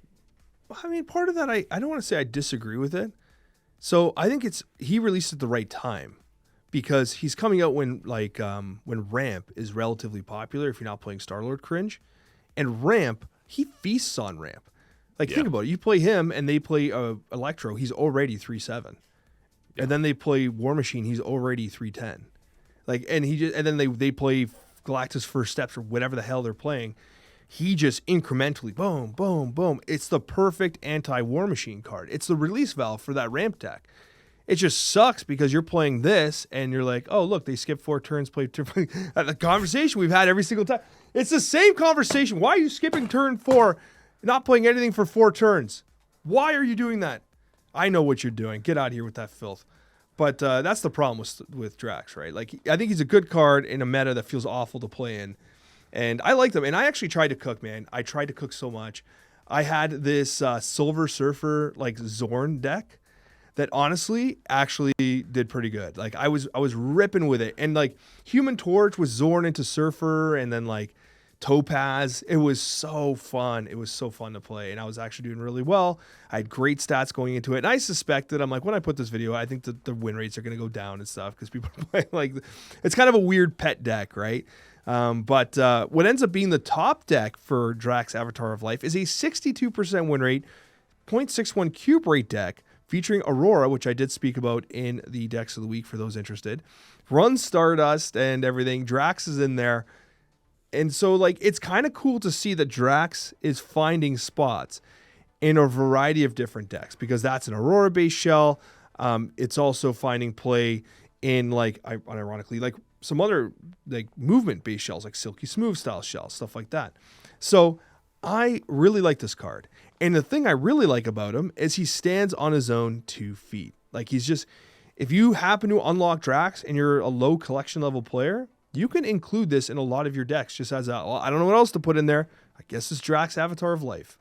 I mean, part of that, I don't want to say I disagree with it. So I think he released at the right time. Because he's coming out when Ramp is relatively popular if you're not playing Star-Lord cringe. And Ramp, he feasts on Ramp. Like, think about it. You play him and they play Electro, he's already 3/7. Yeah. And then they play War Machine, he's already 3/10. Like, and then they play Galactus First Steps or whatever the hell they're playing. He just incrementally, boom, boom, boom. It's the perfect anti-War Machine card. It's the release valve for that Ramp deck. It just sucks because you're playing this and you're like, oh, look, they skipped 4 turns, played the conversation we've had every single time. It's the same conversation. Why are you skipping turn 4, not playing anything for 4 turns? Why are you doing that? I know what you're doing. Get out of here with that filth. But that's the problem with Drax, right? Like, I think he's a good card in a meta that feels awful to play in. And I like them. And I actually tried to cook, man. I tried to cook so much. I had this Silver Surfer, like, Zorn deck that honestly actually did pretty good. Like I was ripping with it. And like Human Torch was Zorn into Surfer and then like Topaz. It was so fun. It was so fun to play. And I was actually doing really well. I had great stats going into it. And I suspected, I'm like, when I put this video, I think that the win rates are going to go down and stuff because people are playing like, it's kind of a weird pet deck, right? But what ends up being the top deck for Drax Avatar of Life is a 62% win rate, 0.61 cube rate deck, featuring Aurora, which I did speak about in the decks of the week for those interested. Runs Stardust and everything. Drax is in there. And so, like, it's kind of cool to see that Drax is finding spots in a variety of different decks because that's an Aurora-based shell. It's also finding play in, like, unironically, like some other like movement-based shells, like Silky Smooth style shells, stuff like that. So I really like this card. And the thing I really like about him is he stands on his own 2 feet. Like he's just, if you happen to unlock Drax and you're a low collection level player, you can include this in a lot of your decks just as I don't know what else to put in there. I guess it's Drax Avatar of Life.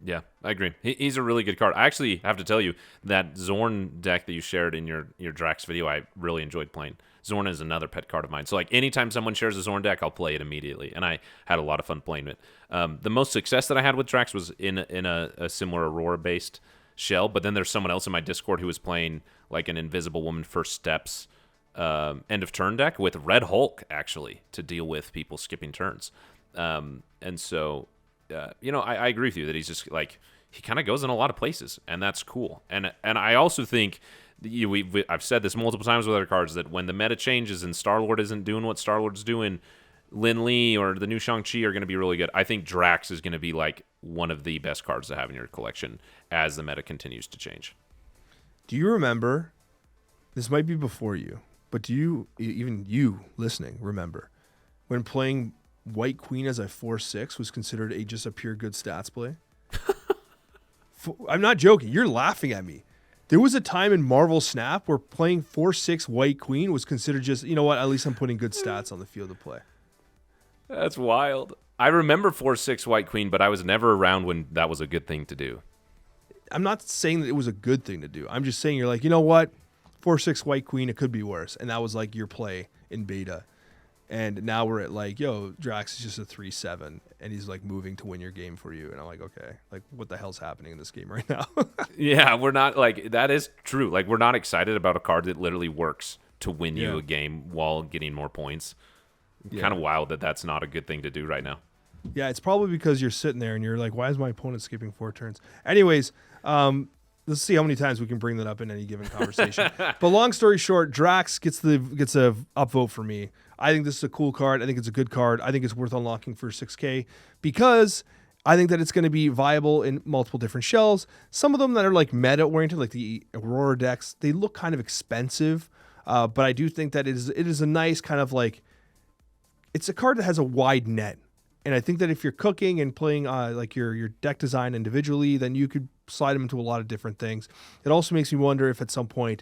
Yeah, I agree. He's a really good card. I actually have to tell you that Zorn deck that you shared in your Drax video, I really enjoyed playing. Zorn is another pet card of mine. So like anytime someone shares a Zorn deck, I'll play it immediately. And I had a lot of fun playing it. The most success that I had with Drax was in a similar Aurora-based shell. But then there's someone else in my Discord who was playing like an Invisible Woman First Steps end of turn deck with Red Hulk, actually, to deal with people skipping turns. And so, I agree with you that he's just like, he kind of goes in a lot of places, and that's cool. And I also think, I've said this multiple times with other cards, that when the meta changes and Star-Lord isn't doing what Star-Lord's doing, Lin Li or the new Shang Chi are going to be really good. I think Drax is going to be like one of the best cards to have in your collection as the meta continues to change. Do you remember, this might be before you, but do you, even you listening, remember when playing White Queen as a 4/6 was considered just a pure good stats play? I'm not joking. You're laughing at me. There was a time in Marvel Snap where playing 4/6 White Queen was considered just, you know what, at least I'm putting good stats on the field of play. That's wild. I remember 4/6 White Queen, but I was never around when that was a good thing to do. I'm not saying that it was a good thing to do. I'm just saying you're like, you know what? 4/6 White Queen, it could be worse. And that was like your play in beta. And now we're at like, yo, Drax is just a 3/7, and he's like moving to win your game for you. And I'm like, okay, like what the hell's happening in this game right now? Yeah, we're not like, that is true. Like, we're not excited about a card that literally works to win you a game while getting more points. Kind of wild that that's not a good thing to do right now. Yeah, it's probably because you're sitting there and you're like, why is my opponent skipping 4 turns? Anyways, let's see how many times we can bring that up in any given conversation. But long story short, Drax gets a upvote for me. I think this is a cool card. I think it's a good card. I think it's worth unlocking for 6K because I think that it's going to be viable in multiple different shells. Some of them that are like meta oriented, like the Aurora decks, they look kind of expensive. But I do think that it is a nice kind of like, it's a card that has a wide net. And I think that if you're cooking and playing like your deck design individually, then you could slide them into a lot of different things. It also makes me wonder if at some point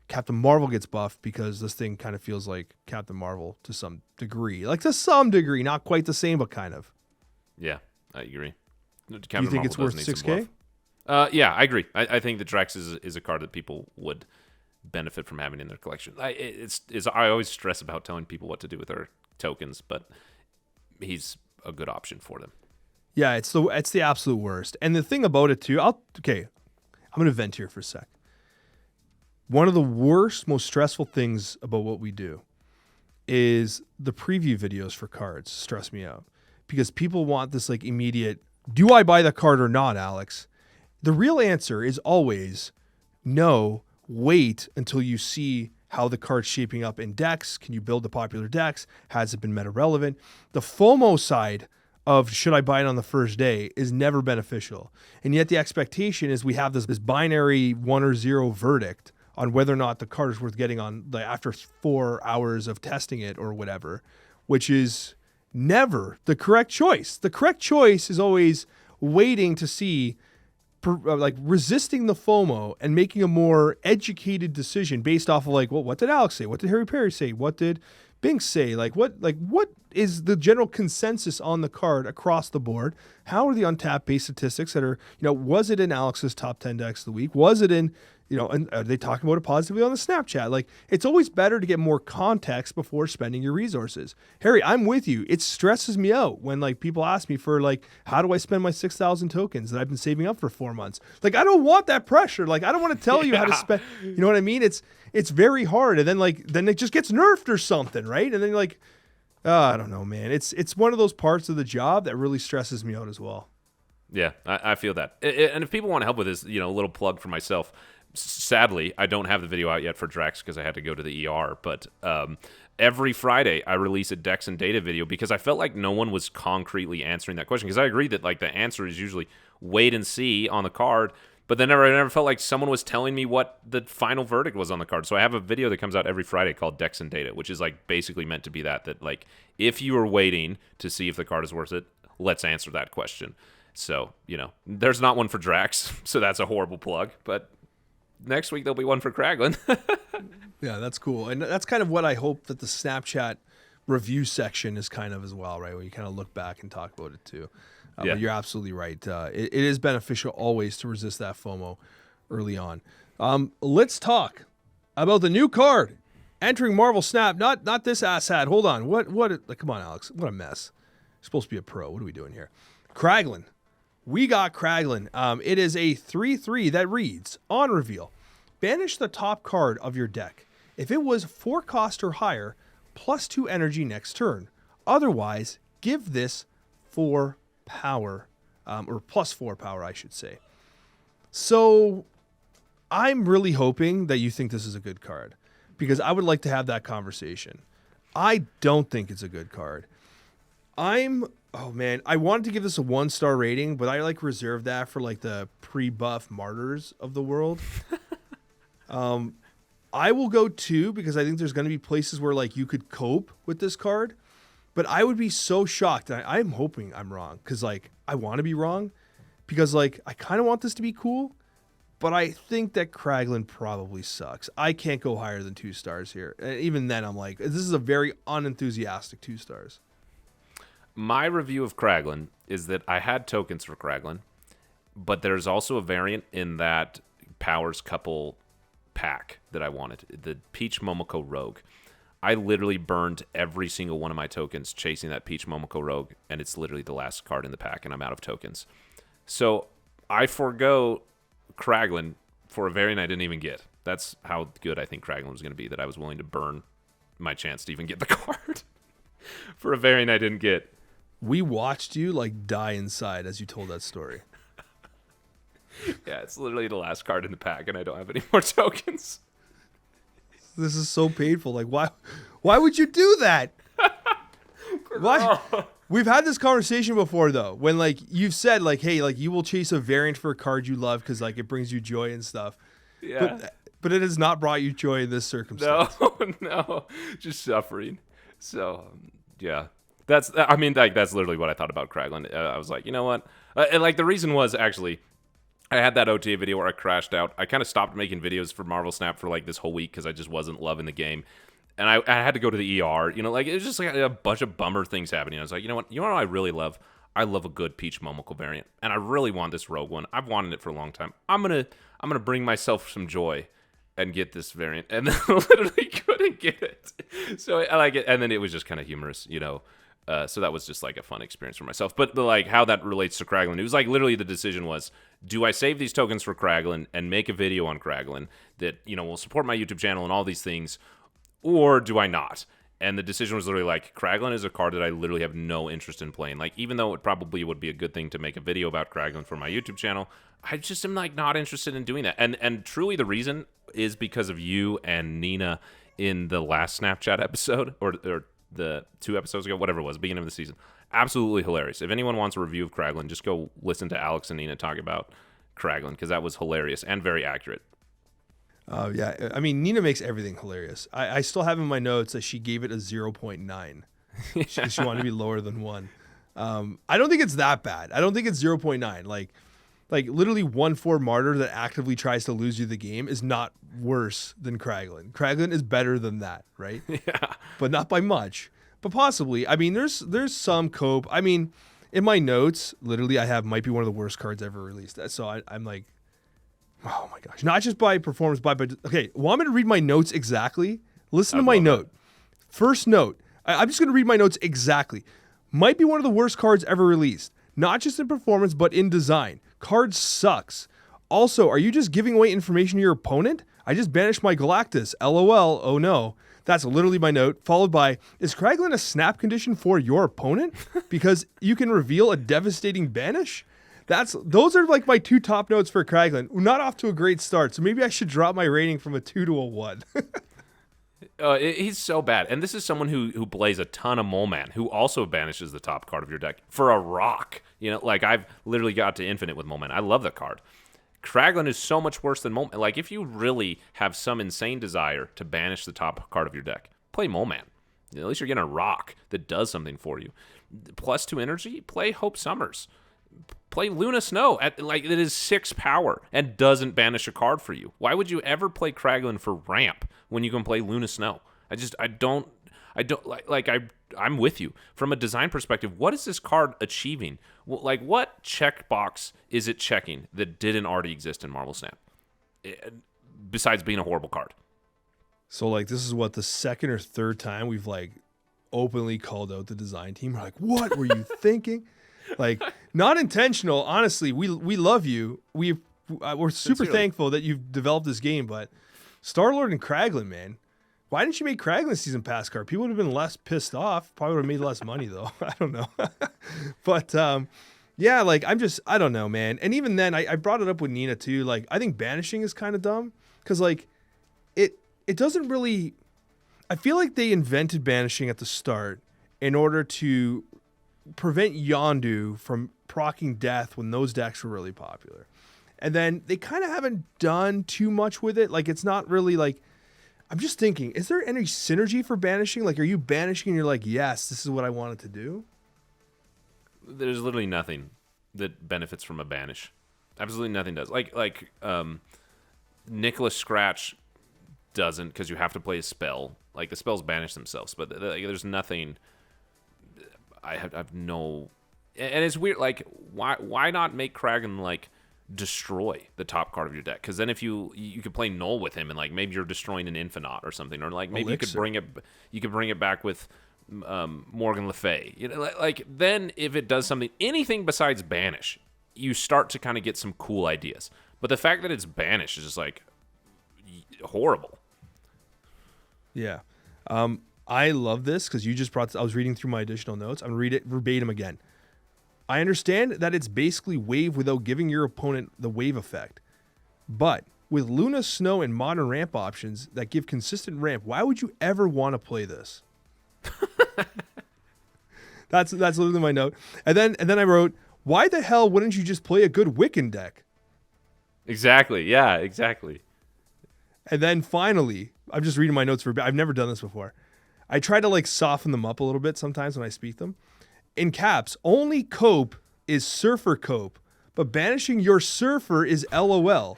Captain Marvel gets buffed, because this thing kind of feels like Captain Marvel to some degree. Like to some degree, not quite the same, but kind of. Yeah, I agree. Captain you think Marvel it's worth 6K? Yeah, I agree. I think the Drax is a card that people would benefit from having in their collection. I always stress about telling people what to do with their tokens, but he's a good option for them. Yeah, it's the absolute worst. And the thing about it too, I'm going to vent here for a sec. One of the worst, most stressful things about what we do is the preview videos for cards stress me out, because people want this like immediate, do I buy the card or not, Alex? The real answer is always no. Wait until you see how the card's shaping up in decks. Can you build the popular decks? Has it been meta relevant? The FOMO side of should I buy it on the first day is never beneficial. And yet the expectation is we have this binary 1 or 0 verdict on whether or not the card is worth getting on after 4 hours of testing it or whatever, which is never the correct choice. The correct choice is always waiting to see, like resisting the FOMO and making a more educated decision based off of like, well, what did Alex say? What did Harry Perry say? What did Bing say? Like what is the general consensus on the card across the board? How are the untapped base statistics that are, was it in Alex's top 10 decks of the week? Was it in, and are they talking about it positively on the Snapchat? Like, it's always better to get more context before spending your resources. Harry, I'm with you. It stresses me out when like people ask me for like, how do I spend my 6,000 tokens that I've been saving up for 4 months? Like, I don't want that pressure. Like, I don't want to tell you how to spend, you know what I mean? It's very hard. And then it just gets nerfed or something, right? And then you're like, I don't know, man. It's one of those parts of the job that really stresses me out as well. Yeah, I feel that. And if people want to help with this, a little plug for myself. Sadly, I don't have the video out yet for Drax because I had to go to the ER. But every Friday, I release a Dex and Data video because I felt like no one was concretely answering that question. Because I agree that like the answer is usually wait and see on the card. But then I never felt like someone was telling me what the final verdict was on the card. So I have a video that comes out every Friday called Dex and Data, which is like basically meant to be that like if you are waiting to see if the card is worth it, let's answer that question. So, there's not one for Drax, so that's a horrible plug. But next week there'll be one for Kraglin. Yeah, that's cool. And that's kind of what I hope that the Snapchat review section is kind of as well, right? Where you kind of look back and talk about it too. But you're absolutely right. It is beneficial always to resist that FOMO early on. Let's talk about the new card entering Marvel Snap. Not this asshat. Hold on. What? Come on, Alex. What a mess. You're supposed to be a pro. What are we doing here? Kraglin. We got Kraglin. It is a 3/3 that reads, on reveal, banish the top card of your deck. if it was 4 cost or higher, plus 2 energy next turn. Otherwise, give this 4 power, or plus 4 power, I should say. So I'm really hoping that you think this is a good card, because I would like to have that conversation. I don't think it's a good card. Oh man, I wanted to give this a 1-star rating, but I like reserve that for like the pre-buff martyrs of the world. I will go 2 because I think there's going to be places where like you could cope with this card, but I would be so shocked. And I'm hoping I'm wrong, because like I want to be wrong, because like I kind of want this to be cool, but I think that Kraglin probably sucks. I can't go higher than 2 stars here. And even then, I'm like, this is a very unenthusiastic 2 stars. My review of Kraglin is that I had tokens for Kraglin, but there's also a variant in that Powers couple pack that I wanted, the Peach Momoko Rogue. I literally burned every single one of my tokens chasing that Peach Momoko Rogue, and it's literally the last card in the pack, and I'm out of tokens. So I forego Kraglin for a variant I didn't even get. That's how good I think Kraglin was going to be, that I was willing to burn my chance to even get the card for a variant I didn't get. We watched you like die inside as you told that story. Yeah, it's literally the last card in the pack, and I don't have any more tokens. This is so painful. Like, why would you do that? Why? We've had this conversation before, though, when like you've said like, hey, like you will chase a variant for a card you love because like it brings you joy and stuff. Yeah. But it has not brought you joy in this circumstance. No, just suffering. So, yeah. That's literally what I thought about Kraglin. I was like, you know what? And like the reason was actually, I had that OTA video where I crashed out. I kind of stopped making videos for Marvel Snap for like this whole week because I just wasn't loving the game. And I had to go to the ER. You know, like it was just like a bunch of bummer things happening. I was like, you know what? You know what I really love? I love a good Peach Momoko variant. And I really want this Rogue one. I've wanted it for a long time. I'm gonna bring myself some joy and get this variant. And then literally couldn't get it. So I like it. And then it was just kind of humorous, you know. So that was just like a fun experience for myself. But like how that relates to Kraglin, it was like literally the decision was, do I save these tokens for Kraglin and make a video on Kraglin that, you know, will support my YouTube channel and all these things, or do I not? And the decision was literally like, Kraglin is a card that I literally have no interest in playing. Like, even though it probably would be a good thing to make a video about Kraglin for my YouTube channel, I just am like not interested in doing that. And truly the reason is because of you and Nina in the last Snapchat episode, or the 2 episodes ago, whatever it was, beginning of the season. Absolutely hilarious. If anyone wants a review of Kraglin, just go listen to Alex and Nina talk about Kraglin, because that was hilarious and very accurate. Yeah, I mean, Nina makes everything hilarious. I still have in my notes that she gave it a 0.9. She wanted to be lower than 1. I don't think it's that bad. I don't think it's 0.9. Like literally 1/4 Martyr that actively tries to lose you the game is not worse than Kraglin. Kraglin is better than that, right? Yeah. But not by much. But possibly. I mean, there's some cope. I mean, in my notes, literally I have might be one of the worst cards ever released. So I'm like, oh my gosh. Not just by performance, but okay, want me to read my notes exactly? Listen to my note. First note. I'm just going to read my notes exactly. Might be one of the worst cards ever released. Not just in performance, but in design. Card sucks. Also, are you just giving away information to your opponent? I just banished my Galactus. LOL. Oh no. That's literally my note. Followed by, is Kraglin a snap condition for your opponent? Because you can reveal a devastating banish? Those are like my 2 top notes for Kraglin. Not off to a great start. So maybe I should drop my rating from a 2 to a 1. He's so bad. And this is someone who plays a ton of Mole Man, who also banishes the top card of your deck for a rock. You know, like I've literally got to infinite with Mole Man. I love that card. Kraglin is so much worse than Mole Man. Like, if you really have some insane desire to banish the top card of your deck, play Mole Man. At least you're getting a rock that does something for you. Plus 2 energy, play Hope Summers. Play Luna Snow. It is 6 power and doesn't banish a card for you. Why would you ever play Kraglin for ramp when you can play Luna Snow? I'm with you. From a design perspective, what is this card achieving? Like, what checkbox is it checking that didn't already exist in Marvel Snap? Besides being a horrible card. So, like, this is what, the second or third time we've, like, openly called out the design team. We're like, what were you thinking? Like, not intentional. Honestly, we love you. We're super thankful that you've developed this game, but Star-Lord and Kraglin, man. Why didn't you make Kraglin season pass card? People would have been less pissed off. Probably would have made less money though. I don't know. But yeah, like I don't know, man. And even then, I brought it up with Nina too. Like I think banishing is kind of dumb because like it doesn't really. I feel like they invented banishing at the start in order to prevent Yondu from proccing death when those decks were really popular. And then they kind of haven't done too much with it. Like, it's not really like, I'm just thinking, is there any synergy for banishing? Like, are you banishing and you're like, yes, this is what I wanted to do? There's literally nothing that benefits from a banish. Absolutely nothing does. Like Nicholas Scratch doesn't because you have to play a spell. Like, the spells banish themselves, but there's nothing. I have no, and it's weird. Like, why not make Kraglin like destroy the top card of your deck? Because then if you could play Null with him, and like maybe you're destroying an Infinite or something, or like maybe Elixir. you could bring it back with Morgan Le Fay. You know, like then if it does something, anything besides banish, you start to kind of get some cool ideas. But the fact that it's banish is just like horrible. Yeah. I love this because you just brought. I was reading through my additional notes. I'm going to read it verbatim again. I understand that it's basically wave without giving your opponent the wave effect. But with Luna, Snow, and modern ramp options that give consistent ramp, why would you ever want to play this? That's literally my note. And then I wrote, why the hell wouldn't you just play a good Wiccan deck? Exactly. Yeah, exactly. And then finally, I'm just reading my notes I've never done this before. I try to like soften them up a little bit sometimes when I speak them. In caps, only cope is Surfer cope, but banishing your Surfer is LOL.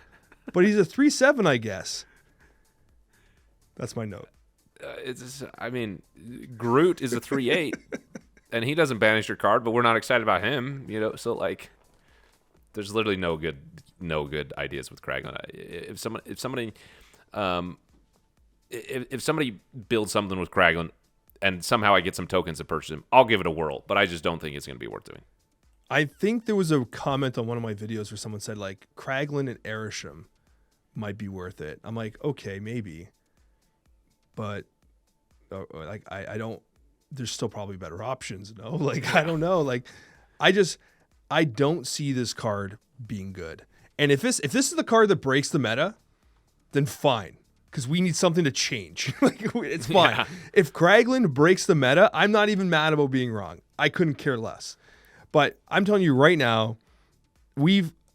But he's a 3/7, I guess. That's my note. I mean, Groot is a 3/8, and he doesn't banish your card, but we're not excited about him, you know. So like, there's literally no good ideas with Kraglin. If somebody builds something with Kraglin, and somehow I get some tokens to purchase him, I'll give it a whirl. But I just don't think it's going to be worth doing. I think there was a comment on one of my videos where someone said like Kraglin and Erisham might be worth it. I'm like, okay, maybe. But like I don't. There's still probably better options. No, like I don't know. Like I don't see this card being good. And if this is the card that breaks the meta, then fine, because we need something to change. Like it's fine. Yeah. If Kraglin breaks the meta, I'm not even mad about being wrong. I couldn't care less. But I'm telling you right now,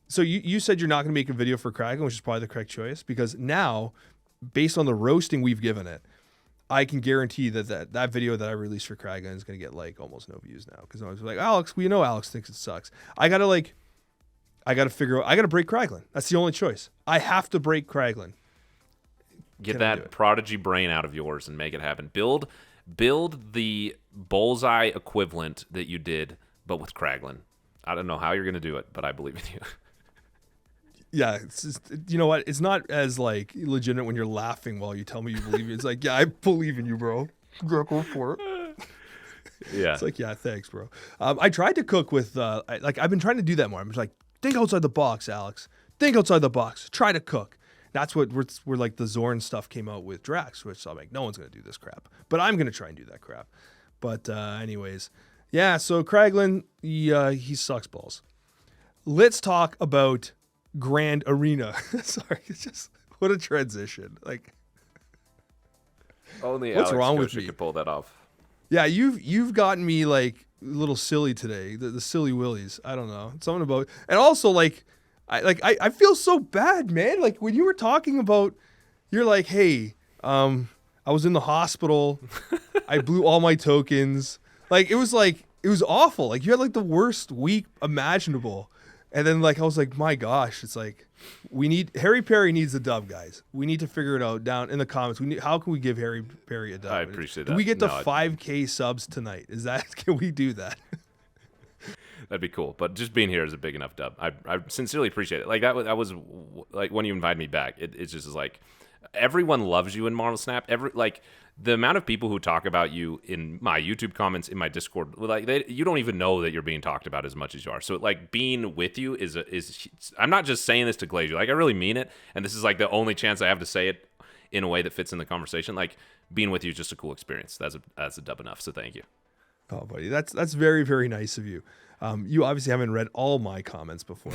so you said you're not going to make a video for Kraglin, which is probably the correct choice, because now, based on the roasting we've given it, I can guarantee that video that I released for Kraglin is going to get like almost no views now, because I was like, Alex, we know Alex thinks it sucks. I got to break Kraglin. That's the only choice. I have to break Kraglin. Get that prodigy brain out of yours and make it happen. Build the bullseye equivalent that you did, but with Kraglin. I don't know how you're going to do it, but I believe in you. Yeah, it's just, you know what? It's not as like legitimate when you're laughing while you tell me you believe me. It's like, yeah, I believe in you, bro. Go for it. Yeah. It's like, yeah, thanks, bro. I tried to cook with I've been trying to do that more. I'm just like, think outside the box, Alex. Think outside the box. Try to cook. That's what we're like the Zorn stuff came out with Drax, which I'm like, no one's gonna do this crap, but I'm gonna try and do that crap. But anyways, yeah. So Kraglin, he sucks balls. Let's talk about Grand Arena. Sorry, it's just what a transition. Like, only what's Alex wrong with Coccia me? could pull that off. Yeah, you've gotten me like a little silly today. The silly willies. I don't know. Something about, and also like. I feel so bad, man. Like when you were talking about, you're like, hey, I was in the hospital. I blew all my tokens. Like it was awful. Like you had like the worst week imaginable. And then like I was like, my gosh, it's like Harry Perry needs a dub, guys. We need to figure it out down in the comments. How can we give Harry Perry a dub? I appreciate that. Do we get to No, 5K subs tonight? Can we do that? That'd be cool, but just being here is a big enough dub. I sincerely appreciate it. Like that was like when you invited me back. It's just like everyone loves you in Marvel Snap. Like the amount of people who talk about you in my YouTube comments, in my Discord, like you don't even know that you're being talked about as much as you are. So like being with you is I'm not just saying this to Glaze you. Like I really mean it, and this is like the only chance I have to say it in a way that fits in the conversation. Like being with you is just a cool experience. That's a dub enough. So thank you. Oh, buddy, that's very, very nice of you. You obviously haven't read all my comments before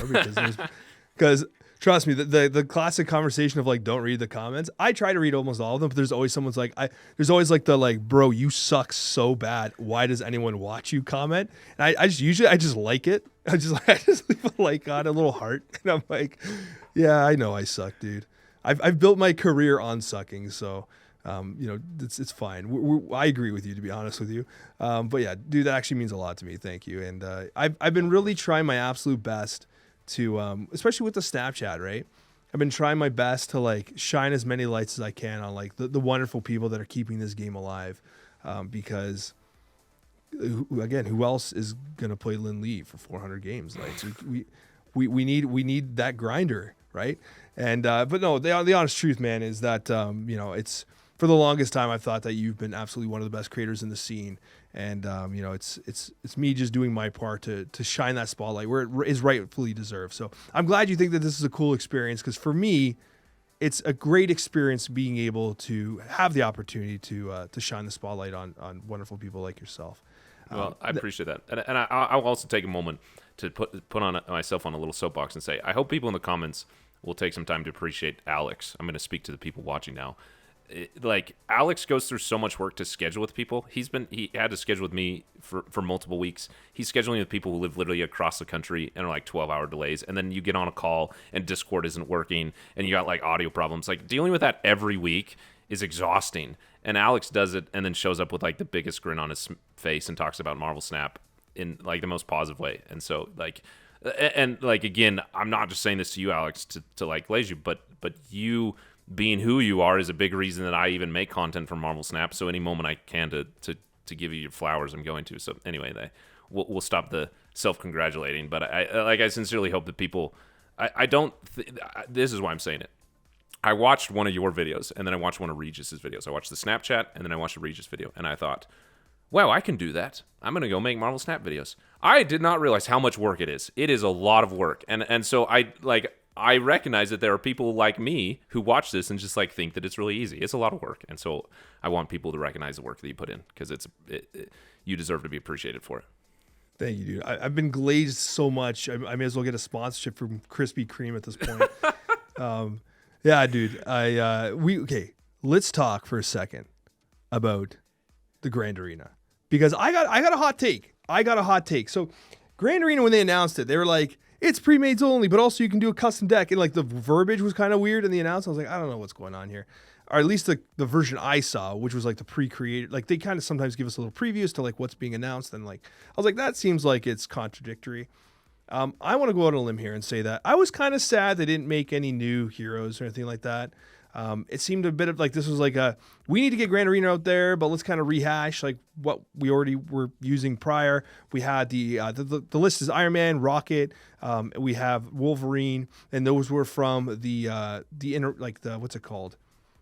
because trust me, the classic conversation of like, don't read the comments. I try to read almost all of them, but there's always someone's like, there's always like the like, bro, you suck so bad. Why does anyone watch you comment? And I just like it. I just leave a like on a little heart, and I'm like, yeah, I know I suck, dude. I've built my career on sucking, so. It's fine. I agree with you, to be honest with you. But yeah, dude, that actually means a lot to me. Thank you. And I've been really trying my absolute best to, especially with the Snapchat, right? I've been trying my best to like shine as many lights as I can on like the wonderful people that are keeping this game alive. Because again, who else is gonna play Lin Lee for 400 games? Like we need that grinder, right? And but no, the honest truth, man, is that it's. For the longest time, I've thought that you've been absolutely one of the best creators in the scene, and it's me just doing my part to shine that spotlight where it is rightfully deserved. So I'm glad you think that this is a cool experience, because for me, it's a great experience being able to have the opportunity to shine the spotlight on wonderful people like yourself. Well, I appreciate that, and I'll also take a moment to put on myself on a little soapbox and say, I hope people in the comments will take some time to appreciate Alex. I'm going to speak to the people watching now. Like, Alex goes through so much work to schedule with people. He had to schedule with me for multiple weeks. He's scheduling with people who live literally across the country and are like 12-hour delays. And then you get on a call and Discord isn't working and you got like audio problems. Like, dealing with that every week is exhausting. And Alex does it and then shows up with like the biggest grin on his face and talks about Marvel Snap in like the most positive way. And so like, and like, again, I'm not just saying this to you, Alex, to like glaze you, but you being who you are is a big reason that I even make content for Marvel Snap. So any moment I can to give you your flowers, I'm going to. So anyway, we'll stop the self-congratulating. But I sincerely hope that people. This is why I'm saying it. I watched one of your videos, and then I watched one of Regis's videos. I watched the Snapchat, and then I watched a Regis video, and I thought, wow, I can do that. I'm going to go make Marvel Snap videos. I did not realize how much work it is. It is a lot of work. And so I recognize that there are people like me who watch this and just like think that it's really easy. It's a lot of work. And so I want people to recognize the work that you put in, because you deserve to be appreciated for it. Thank you, dude. I've been glazed so much. I may as well get a sponsorship from Krispy Kreme at this point. Yeah, dude. Okay. Let's talk for a second about the Grand Arena, because I got a hot take. So Grand Arena, when they announced it, they were like, it's premades only, but also you can do a custom deck. And like the verbiage was kind of weird in the announcement. I was like, I don't know what's going on here. Or at least the version I saw, which was like the pre-created, like they kind of sometimes give us a little previews to like what's being announced. And like, I was like, that seems like it's contradictory. I want to go out on a limb here and say that I was kind of sad they didn't make any new heroes or anything like that. It seemed a bit of like, this was like we need to get Grand Arena out there, but let's kind of rehash like what we already were using prior. We had the list is Iron Man, Rocket, we have Wolverine, and those were from the what's it called?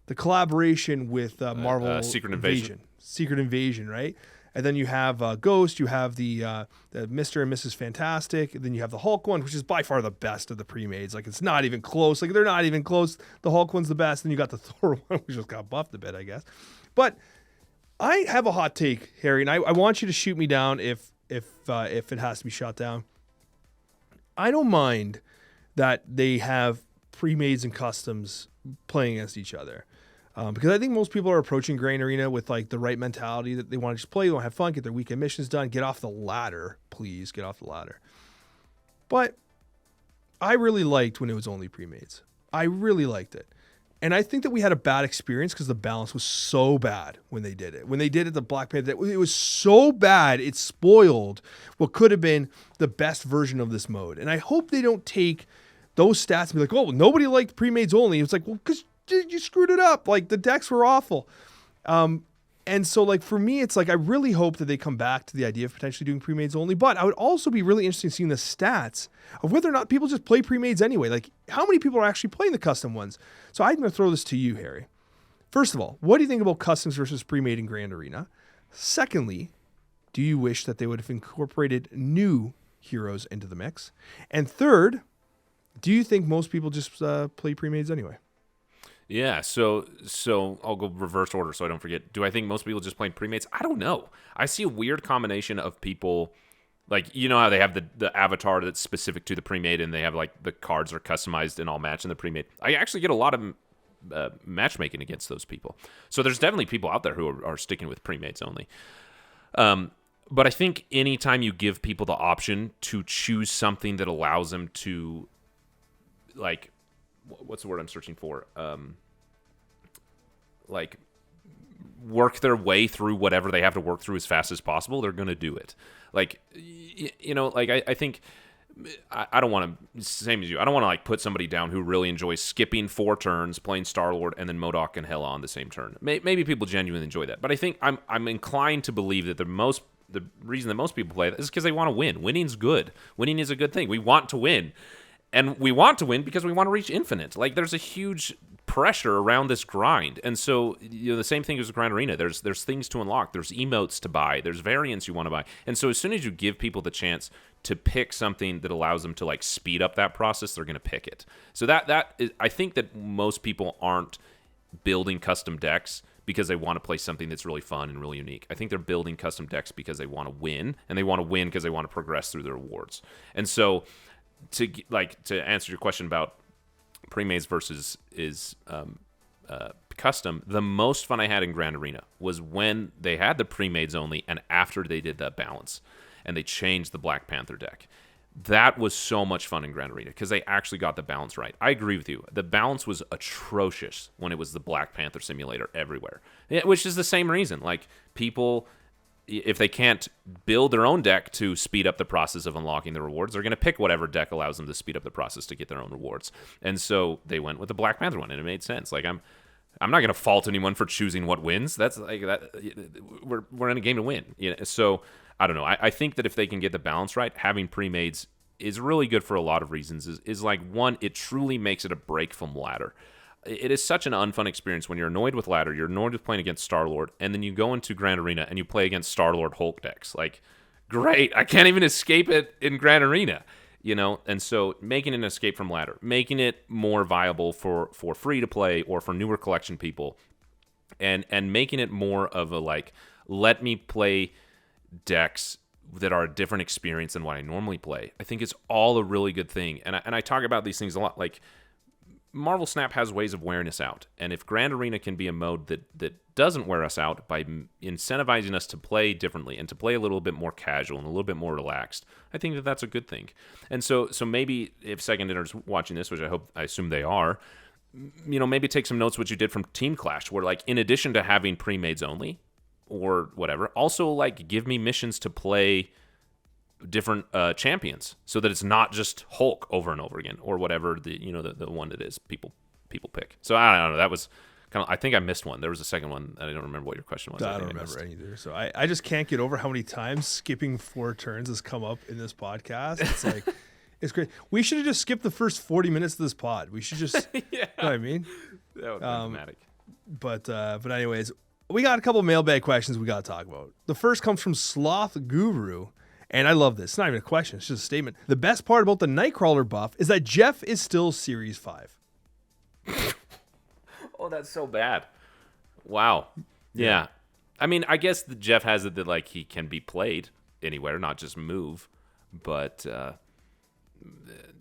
The collaboration with Marvel Secret Invasion, right? And then you have Ghost, you have the Mr. and Mrs. Fantastic, and then you have the Hulk one, which is by far the best of the pre-mades. Like, it's not even close. Like, they're not even close. The Hulk one's the best. Then you got the Thor one, which just got buffed a bit, I guess. But I have a hot take, Harry, and I want you to shoot me down if it has to be shot down. I don't mind that they have pre-mades and customs playing against each other. Because I think most people are approaching Grand Arena with like the right mentality that they want to just play, they want to have fun, get their weekend missions done, get off the ladder, please get off the ladder. But I really liked when it was only pre-mades. I really liked it. And I think that we had a bad experience because the balance was so bad when they did it. When they did it, the Black Panther, it was so bad, it spoiled what could have been the best version of this mode. And I hope they don't take those stats and be like, oh, well, nobody liked pre-mades only. It's like, well, because you screwed it up. Like, the decks were awful. And so, like, for me, it's like, I really hope that they come back to the idea of potentially doing pre-mades only. But I would also be really interested in seeing the stats of whether or not people just play pre-mades anyway. Like, how many people are actually playing the custom ones? So I'm going to throw this to you, Harry. First of all, what do you think about customs versus pre-made in Grand Arena? Secondly, do you wish that they would have incorporated new heroes into the mix? And third, do you think most people just play pre-mades anyway? Yeah, so I'll go reverse order so I don't forget. Do I think most people just playing Premades? I don't know. I see a weird combination of people, like, you know how they have the avatar that's specific to the Premade, and they have, like, the cards are customized and all match in the Premade. I actually get a lot of matchmaking against those people. So there's definitely people out there who are sticking with Premades only. But I think anytime you give people the option to choose something that allows them to, like, what's the word I'm searching for? Like, work their way through whatever they have to work through as fast as possible, they're going to do it. Like, you know, like, I think I don't want to, same as you, I don't want to, like, put somebody down who really enjoys skipping 4 turns, playing Star-Lord, and then MODOK and Hela on the same turn. Maybe people genuinely enjoy that. But I think I'm inclined to believe that the reason that most people play that is because they want to win. Winning's good. Winning is a good thing. We want to win. And we want to win because we want to reach infinite. Like, there's a huge pressure around this grind. And so, you know, the same thing as the Grind Arena. There's things to unlock. There's emotes to buy. There's variants you want to buy. And so as soon as you give people the chance to pick something that allows them to, like, speed up that process, they're going to pick it. So that is, I think that most people aren't building custom decks because they want to play something that's really fun and really unique. I think they're building custom decks because they want to win, and they want to win because they want to progress through their rewards. And so, to answer your question about Premades versus custom, the most fun I had in Grand Arena was when they had the Premades only, and after they did that balance, and they changed the Black Panther deck. That was so much fun in Grand Arena because they actually got the balance right. I agree with you. The balance was atrocious when it was the Black Panther simulator everywhere, which is the same reason. Like, people, if they can't build their own deck to speed up the process of unlocking the rewards, they're going to pick whatever deck allows them to speed up the process to get their own rewards. And so they went with the Black Panther one, and it made sense. Like, I'm not going to fault anyone for choosing what wins. That's like that. We're in a game to win. You know? So I don't know. I think that if they can get the balance right, having Premades is really good for a lot of reasons. Is like, one, it truly makes it a break from ladder. It is such an unfun experience when you're annoyed with ladder, you're annoyed with playing against Star-Lord, and then you go into Grand Arena and you play against Star-Lord Hulk decks. Like, great, I can't even escape it in Grand Arena, you know? And so making an escape from ladder, making it more viable for free to play or for newer collection people, and making it more of a, like, let me play decks that are a different experience than what I normally play. I think it's all a really good thing. And I talk about these things a lot. Like, Marvel Snap has ways of wearing us out. And if Grand Arena can be a mode that doesn't wear us out by incentivizing us to play differently and to play a little bit more casual and a little bit more relaxed, I think that that's a good thing. And so maybe if Second Dinner's watching this, which I assume they are, you know, maybe take some notes what you did from Team Clash, where, like, in addition to having Premades only or whatever, also, like, give me missions to play different champions so that it's not just Hulk over and over again or whatever the one that is people pick. So I don't know. That was kind of, I think I missed one. There was a second one. I don't remember what your question was. I don't remember any either. So I just can't get over how many times skipping 4 turns has come up in this podcast. It's like, it's great. We should have just skipped the first 40 minutes of this pod. We should just, yeah. You know what I mean? That would be dramatic. But anyways, we got a couple mailbag questions we got to talk about. The first comes from Sloth Guru. And I love this. It's not even a question. It's just a statement. The best part about the Nightcrawler buff is that Jeff is still Series 5. Oh, that's so bad. Wow. Yeah. I mean, I guess Jeff has it that, like, he can be played anywhere, not just move. But,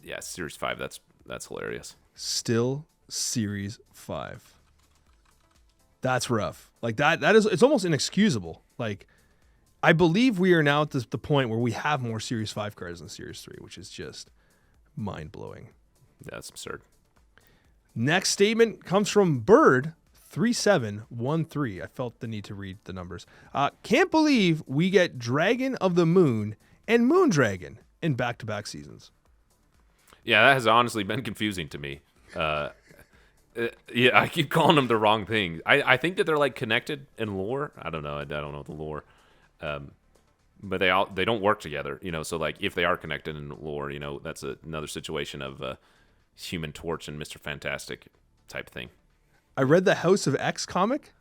yeah, Series 5, that's hilarious. Still Series 5. That's rough. Like, that is, it's almost inexcusable. Like, I believe we are now at the point where we have more Series 5 cards than Series 3, which is just mind-blowing. That's absurd. Next statement comes from Bird3713. I felt the need to read the numbers. Can't believe we get Dragon of the Moon and Moon Dragon in back-to-back seasons. Yeah, that has honestly been confusing to me. Yeah, I keep calling them the wrong thing. I think that they're, like, connected in lore. I don't know. I don't know the lore. But they don't work together, you know. So, like, if they are connected in lore, you know, that's another situation of Human Torch and Mr. Fantastic type thing. I read the House of X comic,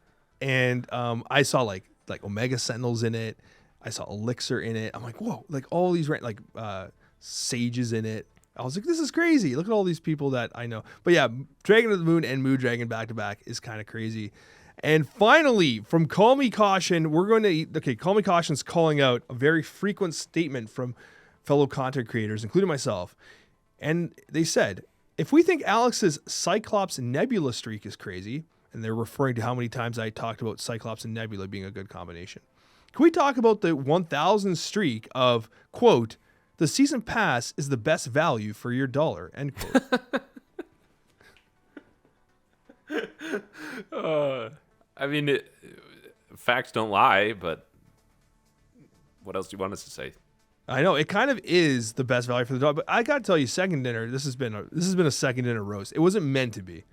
and I saw like Omega Sentinels in it. I saw Elixir in it. I'm like, whoa! Like all these like sages in it. I was like, this is crazy. Look at all these people that I know. But yeah, Dragon of the Moon and Moon Dragon back to back is kind of crazy. And finally, from Call Me Caution, we're going to... Okay, Call Me Caution's calling out a very frequent statement from fellow content creators, including myself. And they said, if we think Alex's Cyclops and Nebula streak is crazy, and they're referring to how many times I talked about Cyclops and Nebula being a good combination, can we talk about the 1,000 streak of, quote, the season pass is the best value for your dollar, end quote. I mean, facts don't lie, but what else do you want us to say? I know it kind of is the best value for the dollar, but I got to tell you, second dinner, this has been a second dinner roast. It wasn't meant to be,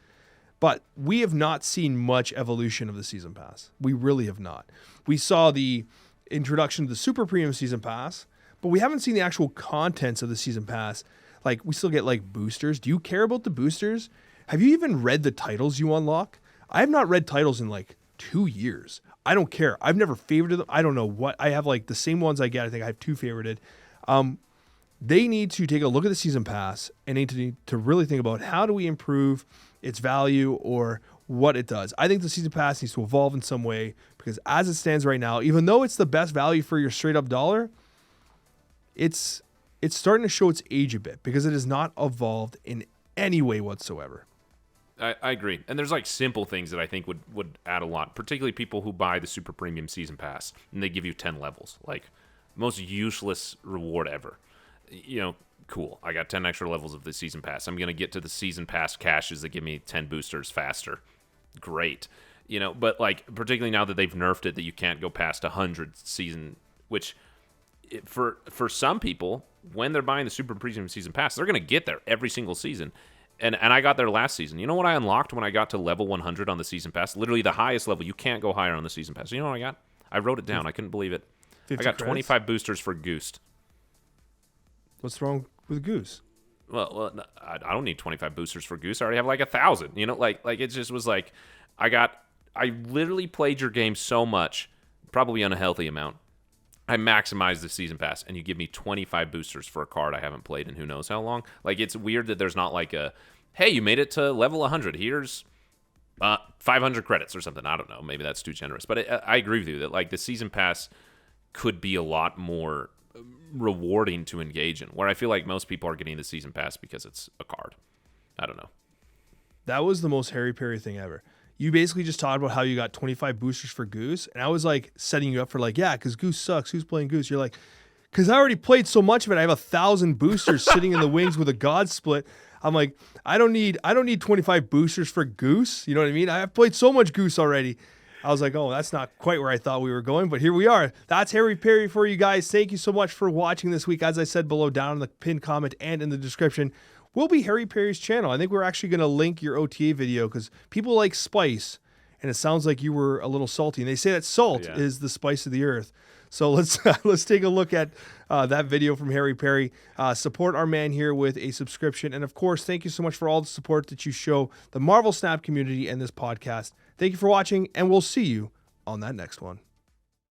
but we have not seen much evolution of the season pass. We really have not. We saw the introduction to the super premium season pass, but we haven't seen the actual contents of the season pass. Like, we still get like boosters. Do you care about the boosters? Have you even read the titles you unlock? I have not read titles in like 2 years. I don't care. I've never favorited them. I don't know what. I have like the same ones I get. I think I have 2 favorited. They need to take a look at the season pass and need to really think about how do we improve its value or what it does. I think the season pass needs to evolve in some way, because as it stands right now, even though it's the best value for your straight up dollar, it's starting to show its age a bit because it has not evolved in any way whatsoever. I agree. And there's like simple things that I think would add a lot, particularly people who buy the super premium season pass and they give you 10 levels, like most useless reward ever. You know, cool. I got 10 extra levels of the season pass. I'm going to get to the season pass caches that give me 10 boosters faster. Great. You know, but like particularly now that they've nerfed it that you can't go past 100 season, which for some people, when they're buying the super premium season pass, they're going to get there every single season. And I got there last season. You know what I unlocked when I got to level 100 on the season pass? Literally the highest level. You can't go higher on the season pass. You know what I got? I wrote it down. I couldn't believe it. I got 25 boosters for Goose. What's wrong with Goose? Well, I don't need 25 boosters for Goose. I already have like 1,000. You know, like it just was like I literally played your game so much, probably unhealthy amount. I maximized the season pass, and you give me 25 boosters for a card I haven't played in who knows how long. Like, it's weird that there's not like a, hey, you made it to level 100. Here's 500 credits or something. I don't know. Maybe that's too generous. But I agree with you that like the season pass could be a lot more rewarding to engage in, where I feel like most people are getting the season pass because it's a card. I don't know. That was the most Harry Perry thing ever. You basically just talked about how you got 25 boosters for Goose, and I was like setting you up for like, yeah, because Goose sucks. Who's playing Goose? You're like, because I already played so much of it. I have 1,000 boosters sitting in the wings with a God split. I'm like, I don't need 25 boosters for Goose. You know what I mean? I have played so much Goose already. I was like, oh, that's not quite where I thought we were going, but here we are. That's Harry Perry for you guys. Thank you so much for watching this week. As I said below, down in the pinned comment and in the description, will be Harry Perry's channel. I think we're actually going to link your OTA video because people like spice, and it sounds like you were a little salty. And they say that salt is the spice of the earth. So let's take a look at that video from Harry Perry. Support our man here with a subscription. And of course, thank you so much for all the support that you show the Marvel Snap community and this podcast. Thank you for watching, and we'll see you on that next one.